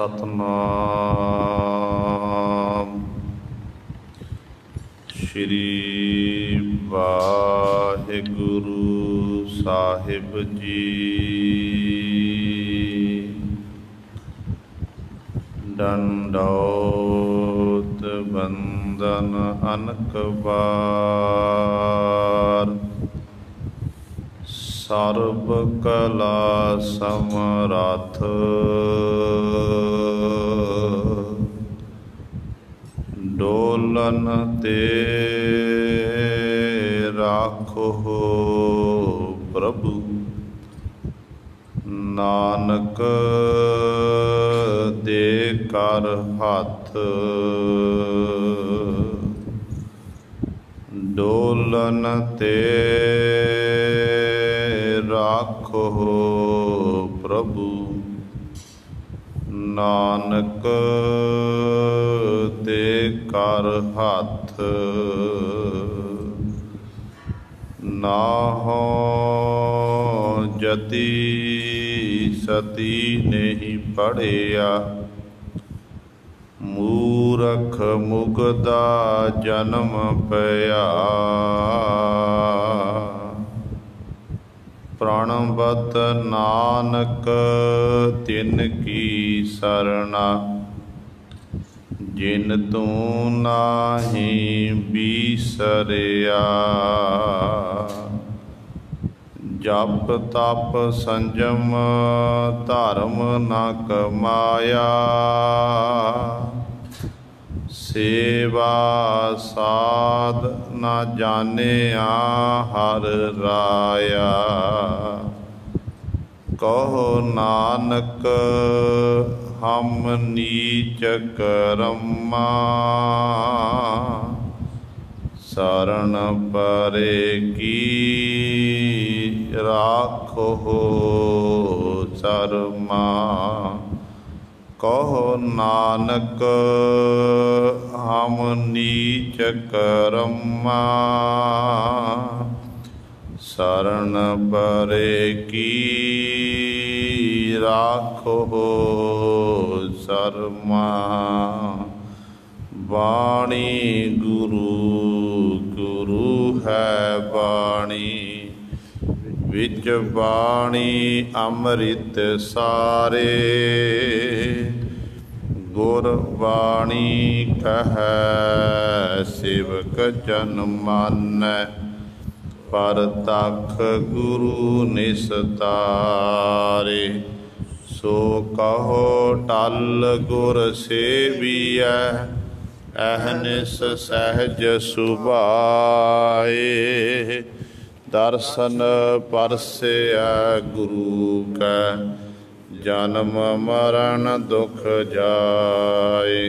सतनाम श्री वाहिगुरु साहिब जी। दंडौत बंदन अनक बार, सर्ब कला समरथ डोलन ते राखो प्रभु। नानक दे कर हाथ डोलन ते राखो प्रभु। नानक दे कर हाथ नाहो जति सती नहीं पढ़िया। मूरख मुगदा जन्म पया प्रणवत नानक तिन की सरना। जिन तू नाही बीसरिया जप तप संजम धर्म न कमाया। सेवा साध न जानिया हर राया। कहो नानक हम नीच करम्मा शरण परे की राखो शर्मा। कहो नानक हम नीच करम्मा शरण परे की राखो शर्मा। वाणी गुरु गुरु है वाणी विच वाणी अमृत सारे। गुरबाणी कहे सेवक जन मानै पर तख गुरु निस्तारे। सो कहो टल गुर सेवियै अहनिस सहज सुभाए। दर्शन परसिया गुरु कै जन्म मरण दुख जाए।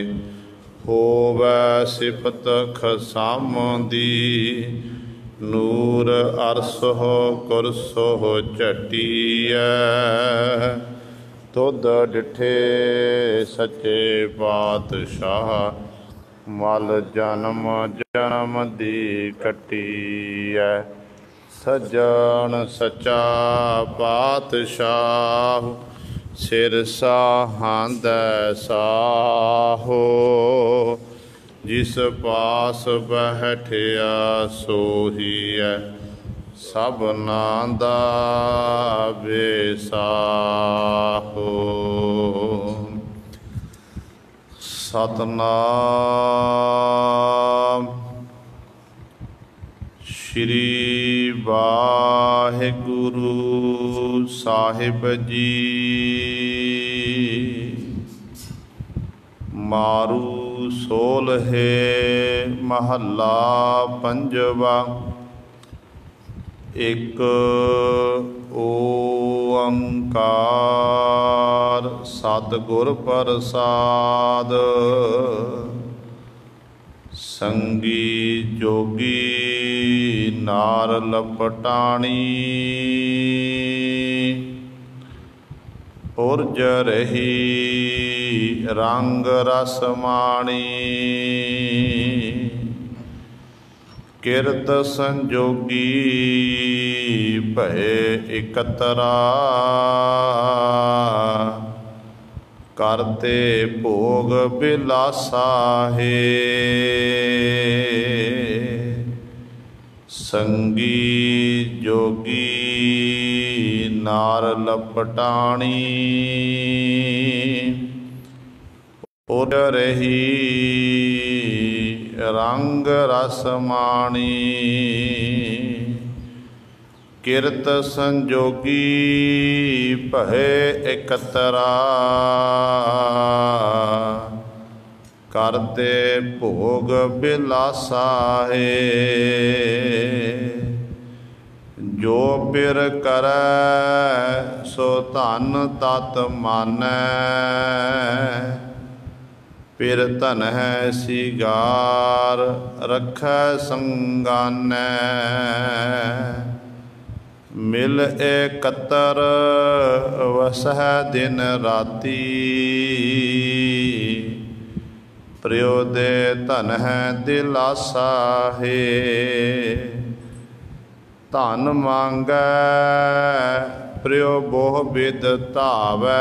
होवै सिफत खसाम दी नूर अरसो कुरसो झटिया। तुध डिठे सच्चे पातशाह मल जन्म जन्म दी कटिया। सज्जन सच्चा पातशाह सिर साहंद साहो। जिस पास बैठिया सोहिया सबना दा बेसाहो। सतनाम श्री वाहिगुरु साहिब जी। मारू सोलहे महला पंजवा। एक ओंकार सतगुर प्रसाद। संगी जोगी नार लपटाणी। पुरज रही रंग रस माणी। किरत संजोगी भय एकतरा। करते भोग बिलासा है। संगी जोगी नार लपटाणी उड़ रही रंग रसमाणी। किरत संजोगी भय एकतरा करते भोग बिलासा है। जो पिर करै सो धन तत मानै पिर धन है सिगार रखै संगानै। मिल एकतर वसह दिन राती प्रयोदे धन है दिलासा है। धन मांगै प्रयो बोह बिद धावै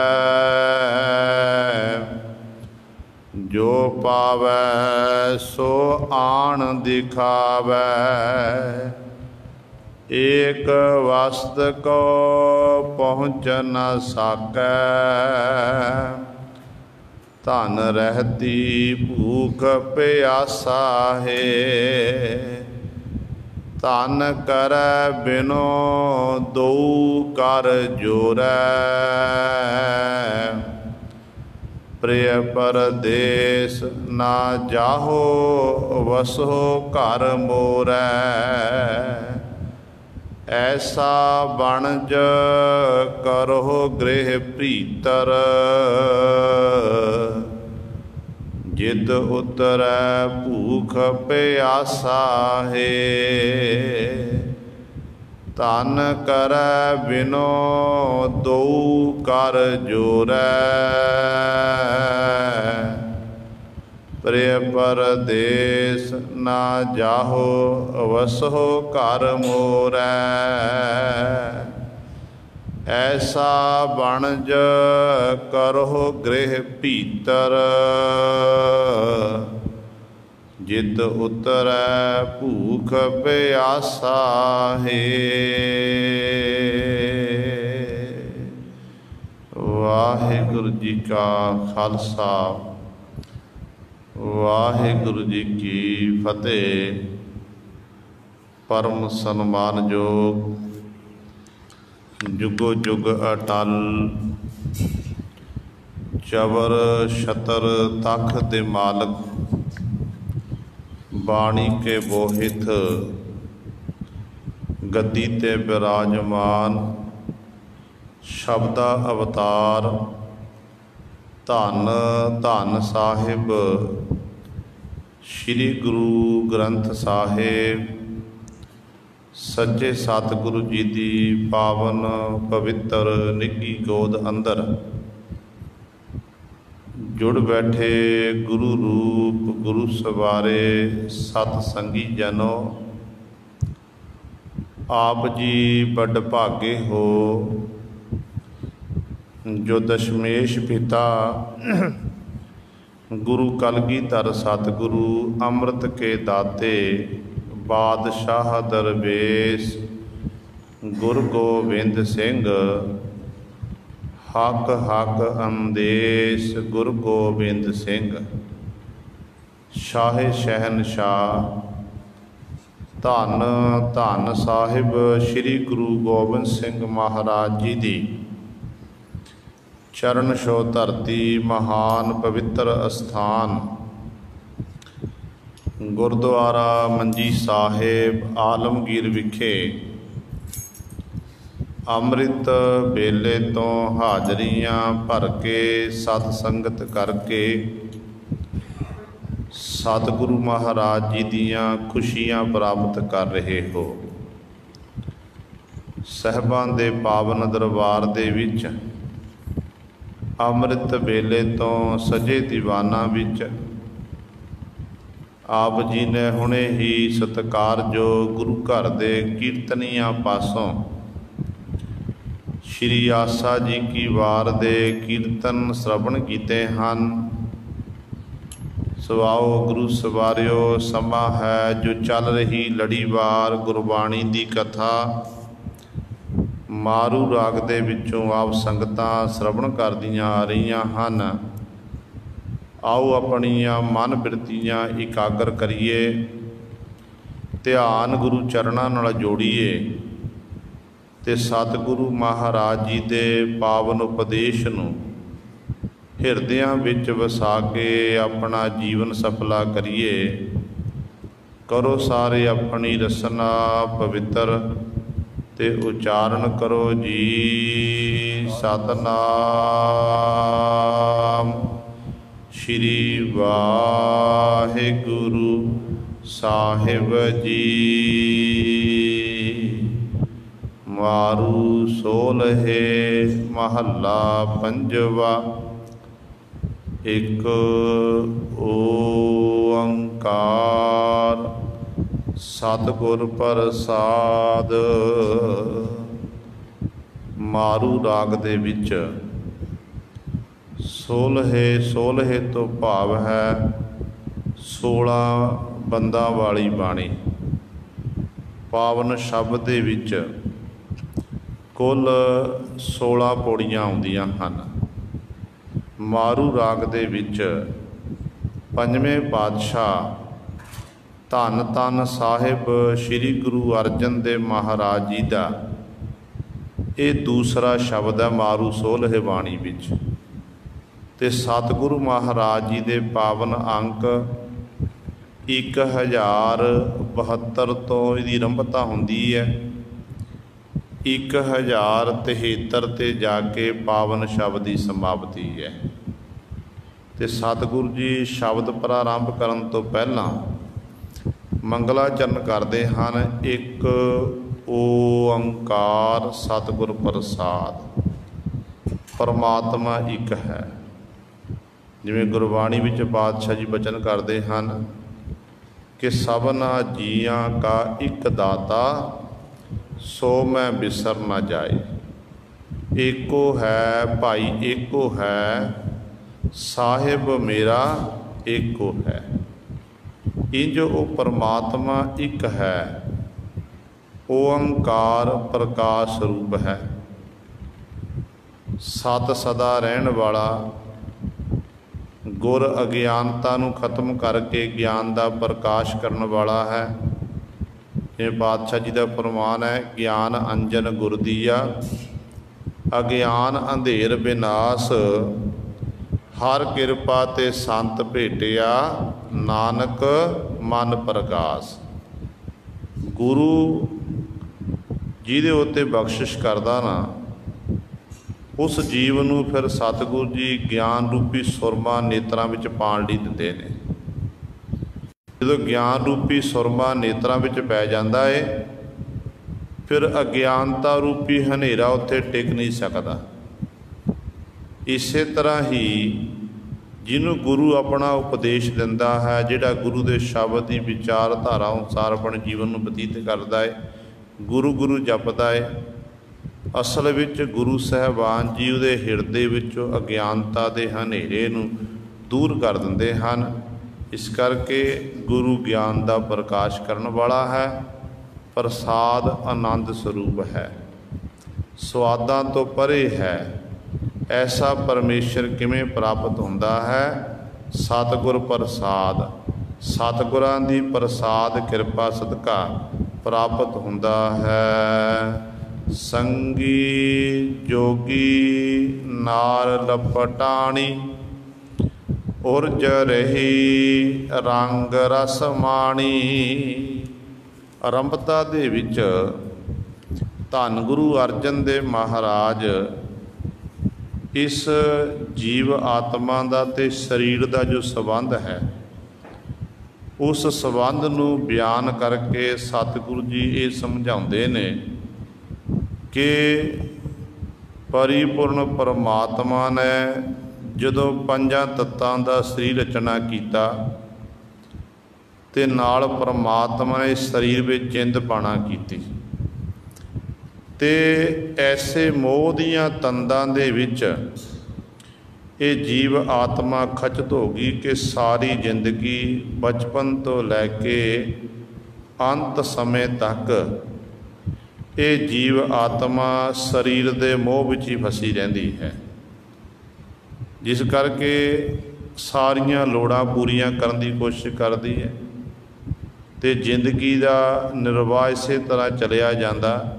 जो पावै सो आन दिखावै। एक वस्त को पहुँच न सकै धन रहती भूख प्यासा है। धन करै बिनो दो कर जोरै प्रिय परदेस ना जाहो वसो घर मोरै। ऐसा बनज करो गृह प्रीतर जिद उतरै भूख प्यासा है। धन करै बिनो दो कर जोरै प्रिय परदेस ना जाहो वसो घर मोरै। ऐसा बनज करो गृह भीतर जित उतरै भूख प्यासा है। वाहिगुरु जी का खालसा वाहिगुरु जी की फतेह। परम सन्मानयोग जुगो जुग अटल चबर छतर तख दे मालक बाणी के बोहित गद्दी ते विराजमान शब्दा अवतार धन धन साहिब श्री गुरु ग्रंथ साहिब सच्चे सतगुरु जी की पावन पवित्र निੱਘੀ गोद अंदर जुड़ बैठे गुरु रूप गुरु सवारे सतसंगी जनों। आप जी बड़ भागे हो जो दशमेश पिता गुरु कलगीधर सतगुरु अमृत के दाते बादशाह दरवेश गुरु गोबिंद सिंह हक हक अंदेश गुरु गोबिंद सिंह शाहे शहनशाह धन धन साहिब श्री गुरु गोबिंद सिंह महाराज जी दी चरण छो धरती महान पवित्र अस्थान गुरुद्वारा मंजी साहिब आलमगीर विखे अमृत बेले तो हाजरियां भर के सत संगत करके सतगुरु महाराज जी दियां खुशियां प्राप्त कर रहे हो। साहिबान दे पावन दरबार दे विच अमृत बेले तो सजे दीवाना विच आप जी ने हुणे ही सत्कार जो गुरु घर दे कीर्तनियां पासों श्री आसा जी की वार दे कीर्तन श्रवण कीते हैं। सुआओ गुरु सवारियो, समा है जो चल रही लड़ीवार गुरबाणी दी कथा। मारू राग दे विचों आप संगतां श्रवण करदियां आ रहीआं हन। आओ अपनियां मन बिरतियां इकागर करिए, ध्यान गुरु चरणां नाल जोड़ीए ते सतगुरु महाराज जी दे पावन उपदेश नूं हिरदियां विच वसा के अपना जीवन सफला करिए। करो सारे अपनी रसना पवित्र ते उचारण करो जी सतनाम श्री वाहिगुरु साहिब जी। मारू सोलहे महला पंजवा। एक ओंकार सतगुर प्रसाद। मारू राग दे विच सोलहे तो भाव है 16 बंदा वाली बाणी। पावन शब्द दे विच कुल 16 पौड़ियां आउंदियां हन। मारू राग दे विच पंजवें पातशाह धन धन साहिब श्री गुरु अर्जन देव महाराज जी का ये दूसरा शब्द है मारू सोलहे बाणी विच। ते सतगुरु महाराज जी दे पावन अंक 1072 तो इसकी आरंभता हुंदी है। 1073 ते जाके पावन शब्द की समाप्ति है। ते सतगुरु जी शब्द प्रारंभ करन तो पहला मंगलाचरण करते हैं। एक ओंकार सतगुर प्रसाद। परमात्मा एक है। जिवें गुरबाणी विच पातशाह जी बचन करते हैं कि सबना जियां का एक दाता सो मैं बिसर न जाए। एको है भाई एको है साहिब मेरा एको है। इंज वो परमात्मा एक है। ओंकार प्रकाश रूप है। सत सदा रहन वाला गुर अज्ञानता नूं खत्म करके ज्ञान का प्रकाश करने वाला है। जिवें पातशाह जी का फरमान है ज्ञान अंजन गुर दिया अज्ञान अंधेर विनाश हर किरपा ते संत भेटिया नानक मन प्रकाश। गुरु जिहदे उत्ते बख्शिश करदा ना उस जीव नूं फिर सतगुरु जी ज्ञान रूपी सुरमा नेत्रां विच पाण लई दिंदे ने। जो ज्ञान रूपी सुरमा नेत्रां विच पै जांदा है फिर अज्ञानता रूपी हनेरा उत्थे टिक नहीं सकता। इसे तरह ही जिन्हों गुरु अपना उपदेश दिंदा है, जिहड़ा गुरु के शब्द की विचारधारा अनुसार अपने जीवन में बतीत करता है, गुरु गुरु जपदा है, असल विच गुरु साहबान जी उहदे हिरदे विचों अज्ञानता के हनेरे नूं दूर कर दिंदे हन। इस करके गुरु ज्ञान का प्रकाश करने वाला है। प्रसाद आनंद स्वरूप है, स्वादां तो परे है। ऐसा परमेश्वर किवें प्राप्त होंदा है? सतगुर प्रसाद। सतगुरां दी प्रसाद कृपा सदका प्राप्त होंदा है। संगी जोगी नार लपटाणी उर्ज रही रंग रस माणी। आरंभता दे विच धन गुरु अर्जन देव महाराज इस जीव आत्मा का ते शरीर का जो संबंध है उस संबंध नूं बयान करके सतगुरु जी ये समझाउंदे ने कि परिपूर्ण परमात्मा ने जदों पंजां तत्तां दा शरीर रचना कीता ते नाल परमात्मा ने शरीर में जिंद पाना कीती ਤੇ ਐਸੇ ਮੋਹ ਦੀਆਂ ਤੰਦਾਂ ਦੇ ਵਿੱਚ ਇਹ ਜੀਵ ਆਤਮਾ ਖਚਤ ਹੋ ਗਈ ਕਿ ਸਾਰੀ ਜ਼ਿੰਦਗੀ ਬਚਪਨ ਤੋਂ ਲੈ ਕੇ ਅੰਤ ਸਮੇਂ ਤੱਕ ਇਹ ਜੀਵ ਆਤਮਾ ਸਰੀਰ ਦੇ ਮੋਹ ਵਿੱਚ ਹੀ ਫਸੀ ਰਹਿੰਦੀ ਹੈ, ਜਿਸ ਕਰਕੇ ਸਾਰੀਆਂ ਲੋੜਾਂ ਪੂਰੀਆਂ ਕਰਨ ਦੀ ਕੋਸ਼ਿਸ਼ ਕਰਦੀ ਹੈ ਅਤੇ ਜ਼ਿੰਦਗੀ ਦਾ ਨਿਰਵਾਹ ਇਸੇ ਤਰ੍ਹਾਂ ਚਲਿਆ ਜਾਂਦਾ।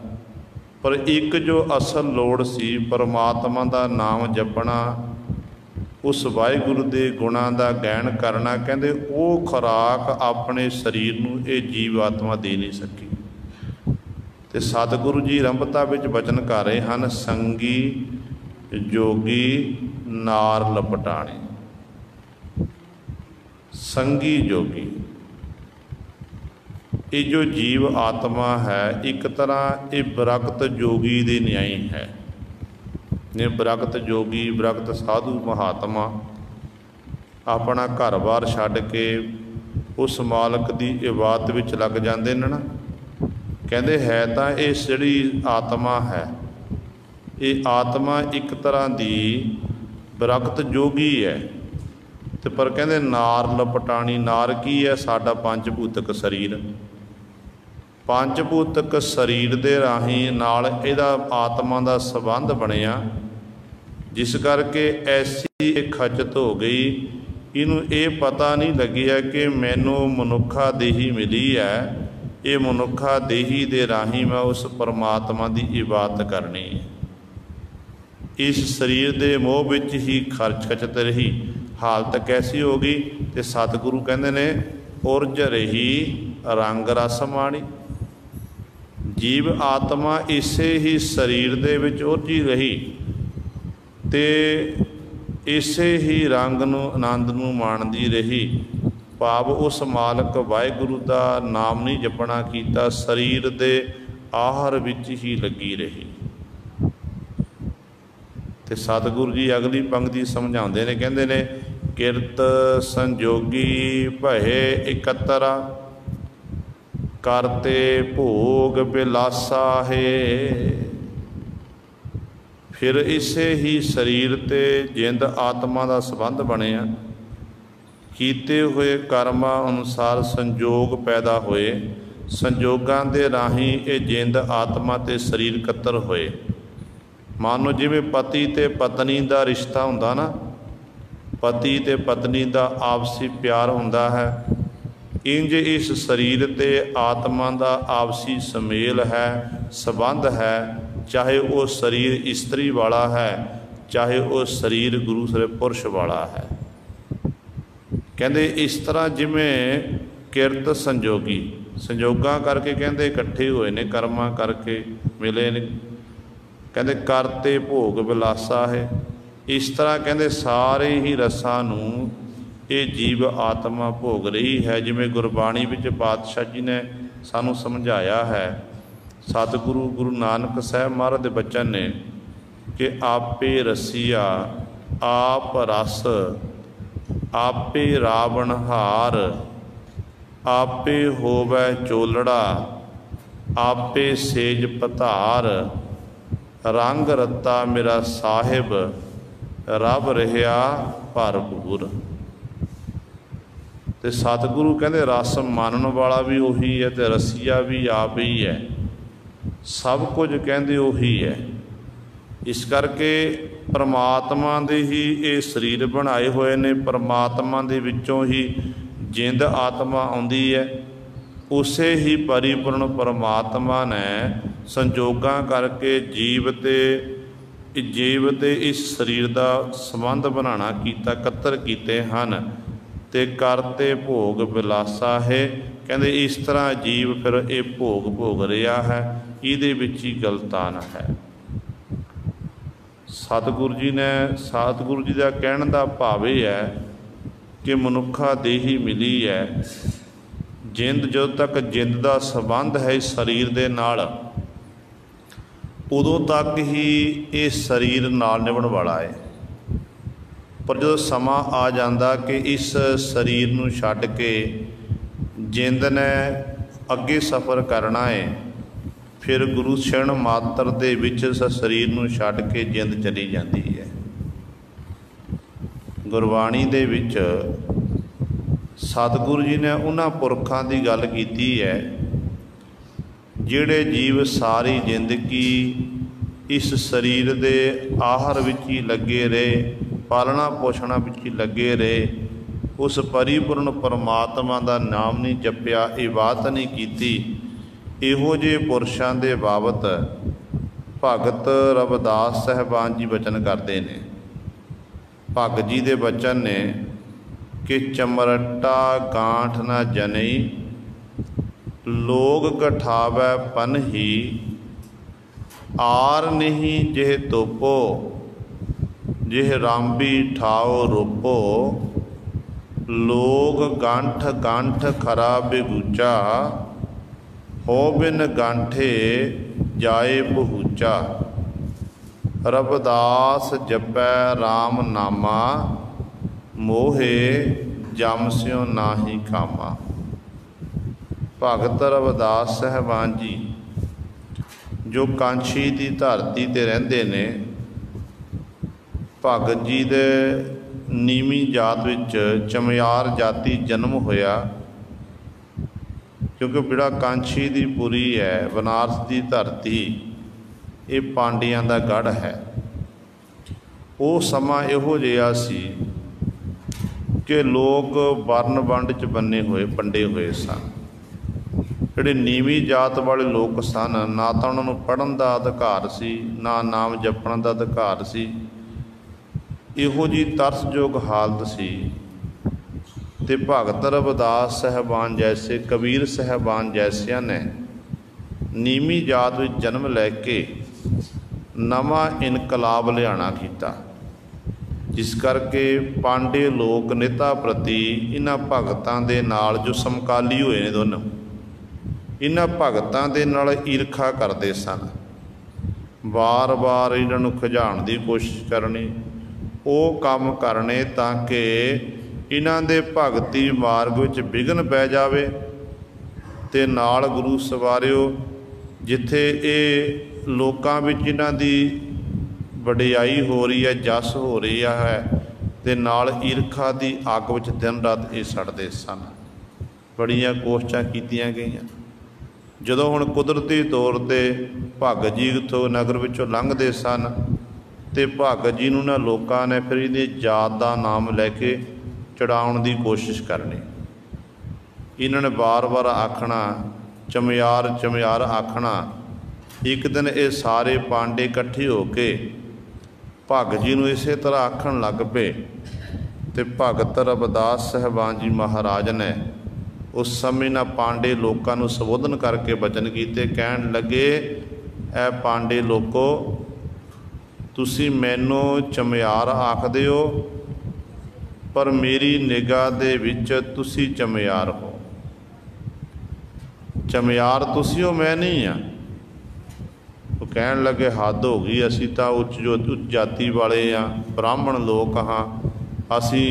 ਪਰ ਇੱਕ ਜੋ ਅਸਲ ਲੋੜ ਸੀ ਪਰਮਾਤਮਾ ਦਾ ਨਾਮ ਜਪਣਾ, ਉਸ ਵਾਹਿਗੁਰੂ ਦੇ ਗੁਣਾਂ ਦਾ ਗਾਇਨ ਕਰਨਾ, ਕਹਿੰਦੇ ਉਹ ਖੁਰਾਕ ਆਪਣੇ ਸਰੀਰ ਨੂੰ ਇਹ ਜੀਵ ਆਤਮਾ ਦੇ ਨਹੀਂ ਸਕੀ। ਅਤੇ ਸਤਿਗੁਰੂ ਜੀ ਰੰਭਤਾ ਵਿੱਚ ਬਚਨ ਕਰ ਰਹੇ ਹਨ, ਸੰਗੀ ਜੋਗੀ ਨਾਰ ਲਪਟਾਣੀ। ਸੰਗੀ ਜੋਗੀ, ਇਹ ਜੋ ਜੀਵ ਆਤਮਾ ਹੈ ਇੱਕ ਤਰ੍ਹਾਂ ਇਹ ਬਰਕਤ ਜੋਗੀ ਦੇ ਨਿਆਈ ਹੈ। ਨੇ ਬਰਕਤ ਜੋਗੀ, ਬਰਕਤ ਸਾਧੂ ਮਹਾਤਮਾ ਆਪਣਾ ਘਰ-ਬਾਰ ਛੱਡ ਕੇ ਉਸ ਮਾਲਕ ਦੀ ਇਬਾਦਤ ਵਿੱਚ ਲੱਗ ਜਾਂਦੇ ਨੇ ਨਾ। ਕਹਿੰਦੇ ਹੈ ਤਾਂ ਇਹ ਜਿਹੜੀ ਆਤਮਾ ਹੈ, ਇਹ ਆਤਮਾ ਇੱਕ ਤਰ੍ਹਾਂ ਦੀ ਬਰਕਤ ਜੋਗੀ ਹੈ। ਤੇ ਪਰ ਕਹਿੰਦੇ ਨਾਰ ਲਪਟਾਣੀ, ਨਾਰ ਕੀ ਹੈ? ਸਾਡਾ ਪੰਜ ਭੂਤਕ ਸਰੀਰ। ਪੰਜ ਭੂਤਕ ਸਰੀਰ ਦੇ ਰਾਹੀਂ ਨਾਲ ਇਹਦਾ ਆਤਮਾ ਦਾ ਸੰਬੰਧ ਬਣਿਆ, ਜਿਸ ਕਰਕੇ ਐਸੀ ਖਚਤ ਹੋ ਗਈ, ਇਹਨੂੰ ਇਹ ਪਤਾ ਨਹੀਂ ਲੱਗਿਆ ਕਿ ਮੈਨੂੰ ਮਨੁੱਖਾ ਦੇਹੀ ਮਿਲੀ ਹੈ, ਇਹ ਮਨੁੱਖਾ ਦੇਹੀ ਦੇ ਰਾਹੀਂ ਮੈਂ ਉਸ ਪਰਮਾਤਮਾ ਦੀ ਇਬਾਦਤ ਕਰਨੀ ਹੈ। ਇਸ ਸਰੀਰ ਦੇ ਮੋਹ ਵਿੱਚ ਹੀ ਖਚਤ ਰਹੀ, ਹਾਲਤ ਕੈਸੀ ਹੋ ਗਈ? ਤੇ ਸਤਿਗੁਰੂ ਕਹਿੰਦੇ ਨੇ ਉਰਜ ਰਹੀ ਰੰਗ ਰਸ ਮਾਣੀ। ਜੀਵ ਆਤਮਾ ਇਸੇ ਹੀ ਸਰੀਰ ਦੇ ਵਿੱਚ ਉਰਜੀ ਰਹੀ ਤੇ ਇਸੇ ਹੀ ਰੰਗ ਨੂੰ, ਆਨੰਦ ਨੂੰ ਮਾਣਦੀ ਰਹੀ। ਭਾਵ ਉਸ ਮਾਲਕ ਵਾਹਿਗੁਰੂ ਦਾ ਨਾਮ ਨਹੀਂ ਜਪਣਾ ਕੀਤਾ, ਸਰੀਰ ਦੇ ਆਹਾਰ ਵਿੱਚ ਹੀ ਲੱਗੀ ਰਹੀ। ਤੇ ਸਤਿਗੁਰੂ ਜੀ ਅਗਲੀ ਪੰਕਤੀ ਸਮਝਾਉਂਦੇ ਨੇ, ਕਹਿੰਦੇ ਨੇ ਕਿਰਤ ਸੰਜੋਗੀ ਭਏ ਇਕੱਤਰਾ, ਕਰਤੇ ਭੋਗ ਬਿਲਾਸਾ ਹੈ। ਫਿਰ ਇਸੇ ਹੀ ਸਰੀਰ ਤੇ ਜਿੰਦ ਆਤਮਾ ਦਾ ਸੰਬੰਧ ਬਣਿਆ, ਕੀਤੇ ਹੋਏ ਕਰਮਾਂ ਅਨੁਸਾਰ ਸੰਜੋਗ ਪੈਦਾ ਹੋਏ, ਸੰਜੋਗਾਂ ਦੇ ਰਾਹੀਂ ਇਹ ਜਿੰਦ ਆਤਮਾ ਤੇ ਸਰੀਰ ਇਕੱਤਰ ਹੋਏ। ਮੰਨ ਲਓ ਜਿਵੇਂ ਪਤੀ ਤੇ ਪਤਨੀ ਦਾ ਰਿਸ਼ਤਾ ਹੁੰਦਾ ਨਾ, ਪਤੀ ਤੇ ਪਤਨੀ ਦਾ ਆਪਸੀ ਪਿਆਰ ਹੁੰਦਾ ਹੈ, ਇੰਜ ਇਸ ਸਰੀਰ ਤੇ ਆਤਮਾ ਦਾ ਆਪਸੀ ਸੁਮੇਲ ਹੈ, ਸੰਬੰਧ ਹੈ। ਚਾਹੇ ਉਹ ਸਰੀਰ ਇਸਤਰੀ ਵਾਲਾ ਹੈ, ਚਾਹੇ ਉਹ ਸਰੀਰ ਗੁਰੂ ਸਾਹਿਬ ਪੁਰਸ਼ ਵਾਲਾ ਹੈ। ਕਹਿੰਦੇ ਇਸ ਤਰ੍ਹਾਂ ਜਿਵੇਂ ਕਿਰਤ ਸੰਜੋਗੀ, ਸੰਜੋਗਾਂ ਕਰਕੇ ਕਹਿੰਦੇ ਇਕੱਠੇ ਹੋਏ ਨੇ, ਕਰਮਾਂ ਕਰਕੇ ਮਿਲੇ ਨੇ। ਕਹਿੰਦੇ ਕਰਤੇ ਭੋਗ ਬਿਲਾਸਾ ਹੈ। ਇਸ ਤਰ੍ਹਾਂ ਕਹਿੰਦੇ ਸਾਰੇ ਹੀ ਰਸਾਂ ਨੂੰ ਇਹ ਜੀਵ ਆਤਮਾ ਭੋਗ ਰਹੀ ਹੈ। ਜਿਵੇਂ ਗੁਰਬਾਣੀ ਵਿੱਚ ਪਾਤਸ਼ਾਹ ਜੀ ਨੇ ਸਾਨੂੰ ਸਮਝਾਇਆ ਹੈ, ਸਤਿਗੁਰੂ ਗੁਰੂ ਨਾਨਕ ਸਾਹਿਬ ਮਹਾਰਾਜ ਦੇ ਬਚਨ ਨੇ ਕਿ ਆਪੇ ਰਸੀਆ ਆਪ ਰਸ, ਆਪੇ ਰਾਵਣਹਾਰ, ਆਪੇ ਹੋਵੈ ਚੋਲੜਾ, ਆਪੇ ਸੇਜ ਪਧਾਰ, ਰੰਗ ਰੱਤਾ ਮੇਰਾ ਸਾਹਿਬ, ਰੱਬ ਰਿਹਾ ਭਰਪੂਰ। ਤੇ ਸਤਿਗੁਰੂ ਕਹਿੰਦੇ ਰਸ ਮਾਨਣ ਵਾਲਾ ਵੀ ਉਹੀ ਹੈ ਤੇ ਰਸੀਆ ਵੀ ਆਪ ਹੀ ਹੈ, ਸਭ ਕੁਝ ਕਹਿੰਦੇ ਉਹੀ ਹੈ। ਇਸ ਕਰਕੇ ਪਰਮਾਤਮਾ ਦੇ ਹੀ ਇਹ ਸਰੀਰ ਬਣਾਏ ਹੋਏ ਨੇ, ਪਰਮਾਤਮਾ ਦੇ ਵਿੱਚੋਂ ਹੀ ਜਿੰਦ ਆਤਮਾ ਆਉਂਦੀ ਹੈ। ਉਸੇ ਹੀ ਪਰਿਪੂਰਨ ਪਰਮਾਤਮਾ ਨੇ ਸੰਜੋਗਾਂ ਕਰਕੇ ਜੀਵ ਤੇ ਇਸ ਸਰੀਰ ਦਾ ਸੰਬੰਧ ਬਣਾਉਣਾ ਕੀਤਾ, ਇਕੱਤਰ ਕੀਤੇ ਹਨ। ਤੇ ਕਰਤੇ ਭੋਗ ਬਿਲਾਸਾ ਹੈ। ਕਹਿੰਦੇ ਇਸ ਤਰ੍ਹਾਂ ਜੀਵ ਫਿਰ ਇਹ ਭੋਗ ਰਿਹਾ ਹੈ, ਇਹਦੇ ਵਿੱਚ ਹੀ ਗਲਤਾਨ ਹੈ। ਸਤਿਗੁਰੂ ਜੀ ਦਾ ਕਹਿਣ ਦਾ ਭਾਵ ਇਹ ਹੈ ਕਿ ਮਨੁੱਖਾ ਦੇਹੀ ਮਿਲੀ ਹੈ, ਜਿੰਦ ਜਦੋਂ ਤੱਕ ਜਿੰਦ ਦਾ ਸੰਬੰਧ ਹੈ ਇਸ ਸਰੀਰ ਦੇ ਨਾਲ, ਉਦੋਂ ਤੱਕ ਹੀ ਇਹ ਸਰੀਰ ਨਾਲ ਨਿਭਣ ਵਾਲਾ ਹੈ। ਪਰ ਜਦੋਂ ਸਮਾਂ ਆ ਜਾਂਦਾ ਕਿ ਇਸ ਸਰੀਰ ਨੂੰ ਛੱਡ ਕੇ ਜਿੰਦ ਨੇ ਅੱਗੇ ਸਫ਼ਰ ਕਰਨਾ ਹੈ, फिर गुरु क्षण मात्र दे विच शरीर नूं छड्ड के जिंद चली जाती है। गुरबाणी दे विच सतगुरु जी ने उन्हां पुरखां दी गल कीती है जिहड़े जीव सारी जिंदगी इस शरीर दे आहार विच ही लगे रहे, पालना पोषणा विच ही लगे रहे, उस परिपूर्ण परमात्मा का नाम नहीं जपिया, इबादत नहीं कीती। इहो जे पुरुषां दे बाबत भगत रविदास साहिबान जी बचन करते हैं। भगत जी दे बचन ने कि चमरटा गांठ न जनई, लोग कठावै पन ही, आर नहीं जिह तोपो, जिह रामबी ठाओ रूपो, लोग गांठ गांठ खरा बेगूचा, हो बिन गांठे जाए पहुँचा। रविदास जपै राम नामा, मोहे जम स्यों नाही कामा। भगत रविदास साहिबान जी जो कांछी की धरती ते रहिंदे ने, भगत जी दे नीवी जात विच चमियार जाति जन्म होया, क्योंकि बिड़ा कांछी की पुरी है, बनारस की धरती, ये पांडियां का गढ़ है। वो समा इहो जिहा सी कि लोग वर्ण वंड च बन्ने हुए पंडे हुए सन। जिहड़े नीवी जात वाले लोग सन, ना तो उन्होंने पढ़न का अधिकार सी, ना नाम जपण का अधिकार सी। इहो जी तरसयोग हालत सी। ते भगत रविदास साहिबान जैसे, कबीर साहिबान जैसिया ने नीवी जात में जन्म लैके नवा इनकलाब लियाना कीता, जिस करके पांडे लोग नेता प्रति इन्हां भगतां दे नाल जो समकाली होए ने दोनों, इन्हां भगतां दे नाल ईरखा करते सन। बार बार इन्हां नूं खिजाण दी कोशिश करनी, वो काम करने ताकि इन्हां दे भगती मार्ग विच विघन पै जावे ते नाल गुरु सवारियो जिथे ये लोकां विच इन्हां दी वडियाई हो रही है, जस हो रही है, ते नाल ईरखा की अग विच दिन रात ये सड़ते सन। बड़ियां कोशिशां कीतियां गईयां। जदों हुण कुदरती तौर ते भगत जी उत्थों नगर विचों लंघदे सन ते भगत जी नूं ना लोकां ने फिर इहदी जात का नाम लैके चढ़ाउण की कोशिश करनी। इन्होंने बार बार आखना चमियार चमियार आखना। एक दिन ये सारे पांडे इकट्ठे होके भगत जी नूं इसे तरह आखण लग पे ते भगत रविदास साहिबान जी महाराज ने उस समय ना पांडे लोगों नूं संबोधन करके बचन कीते। कहण लगे, ऐ पांडे लोको, तुसी मैनों चमियार आखदे हो, पर मेरी निगाह दे विच तुसी चमियार हो। चमियार तुसी हो, मैं नहीं हाँ। वो कहण लगे, हद हो गई, असी तो उच्च जाति वाले हाँ, ब्राह्मण लोग हाँ, असी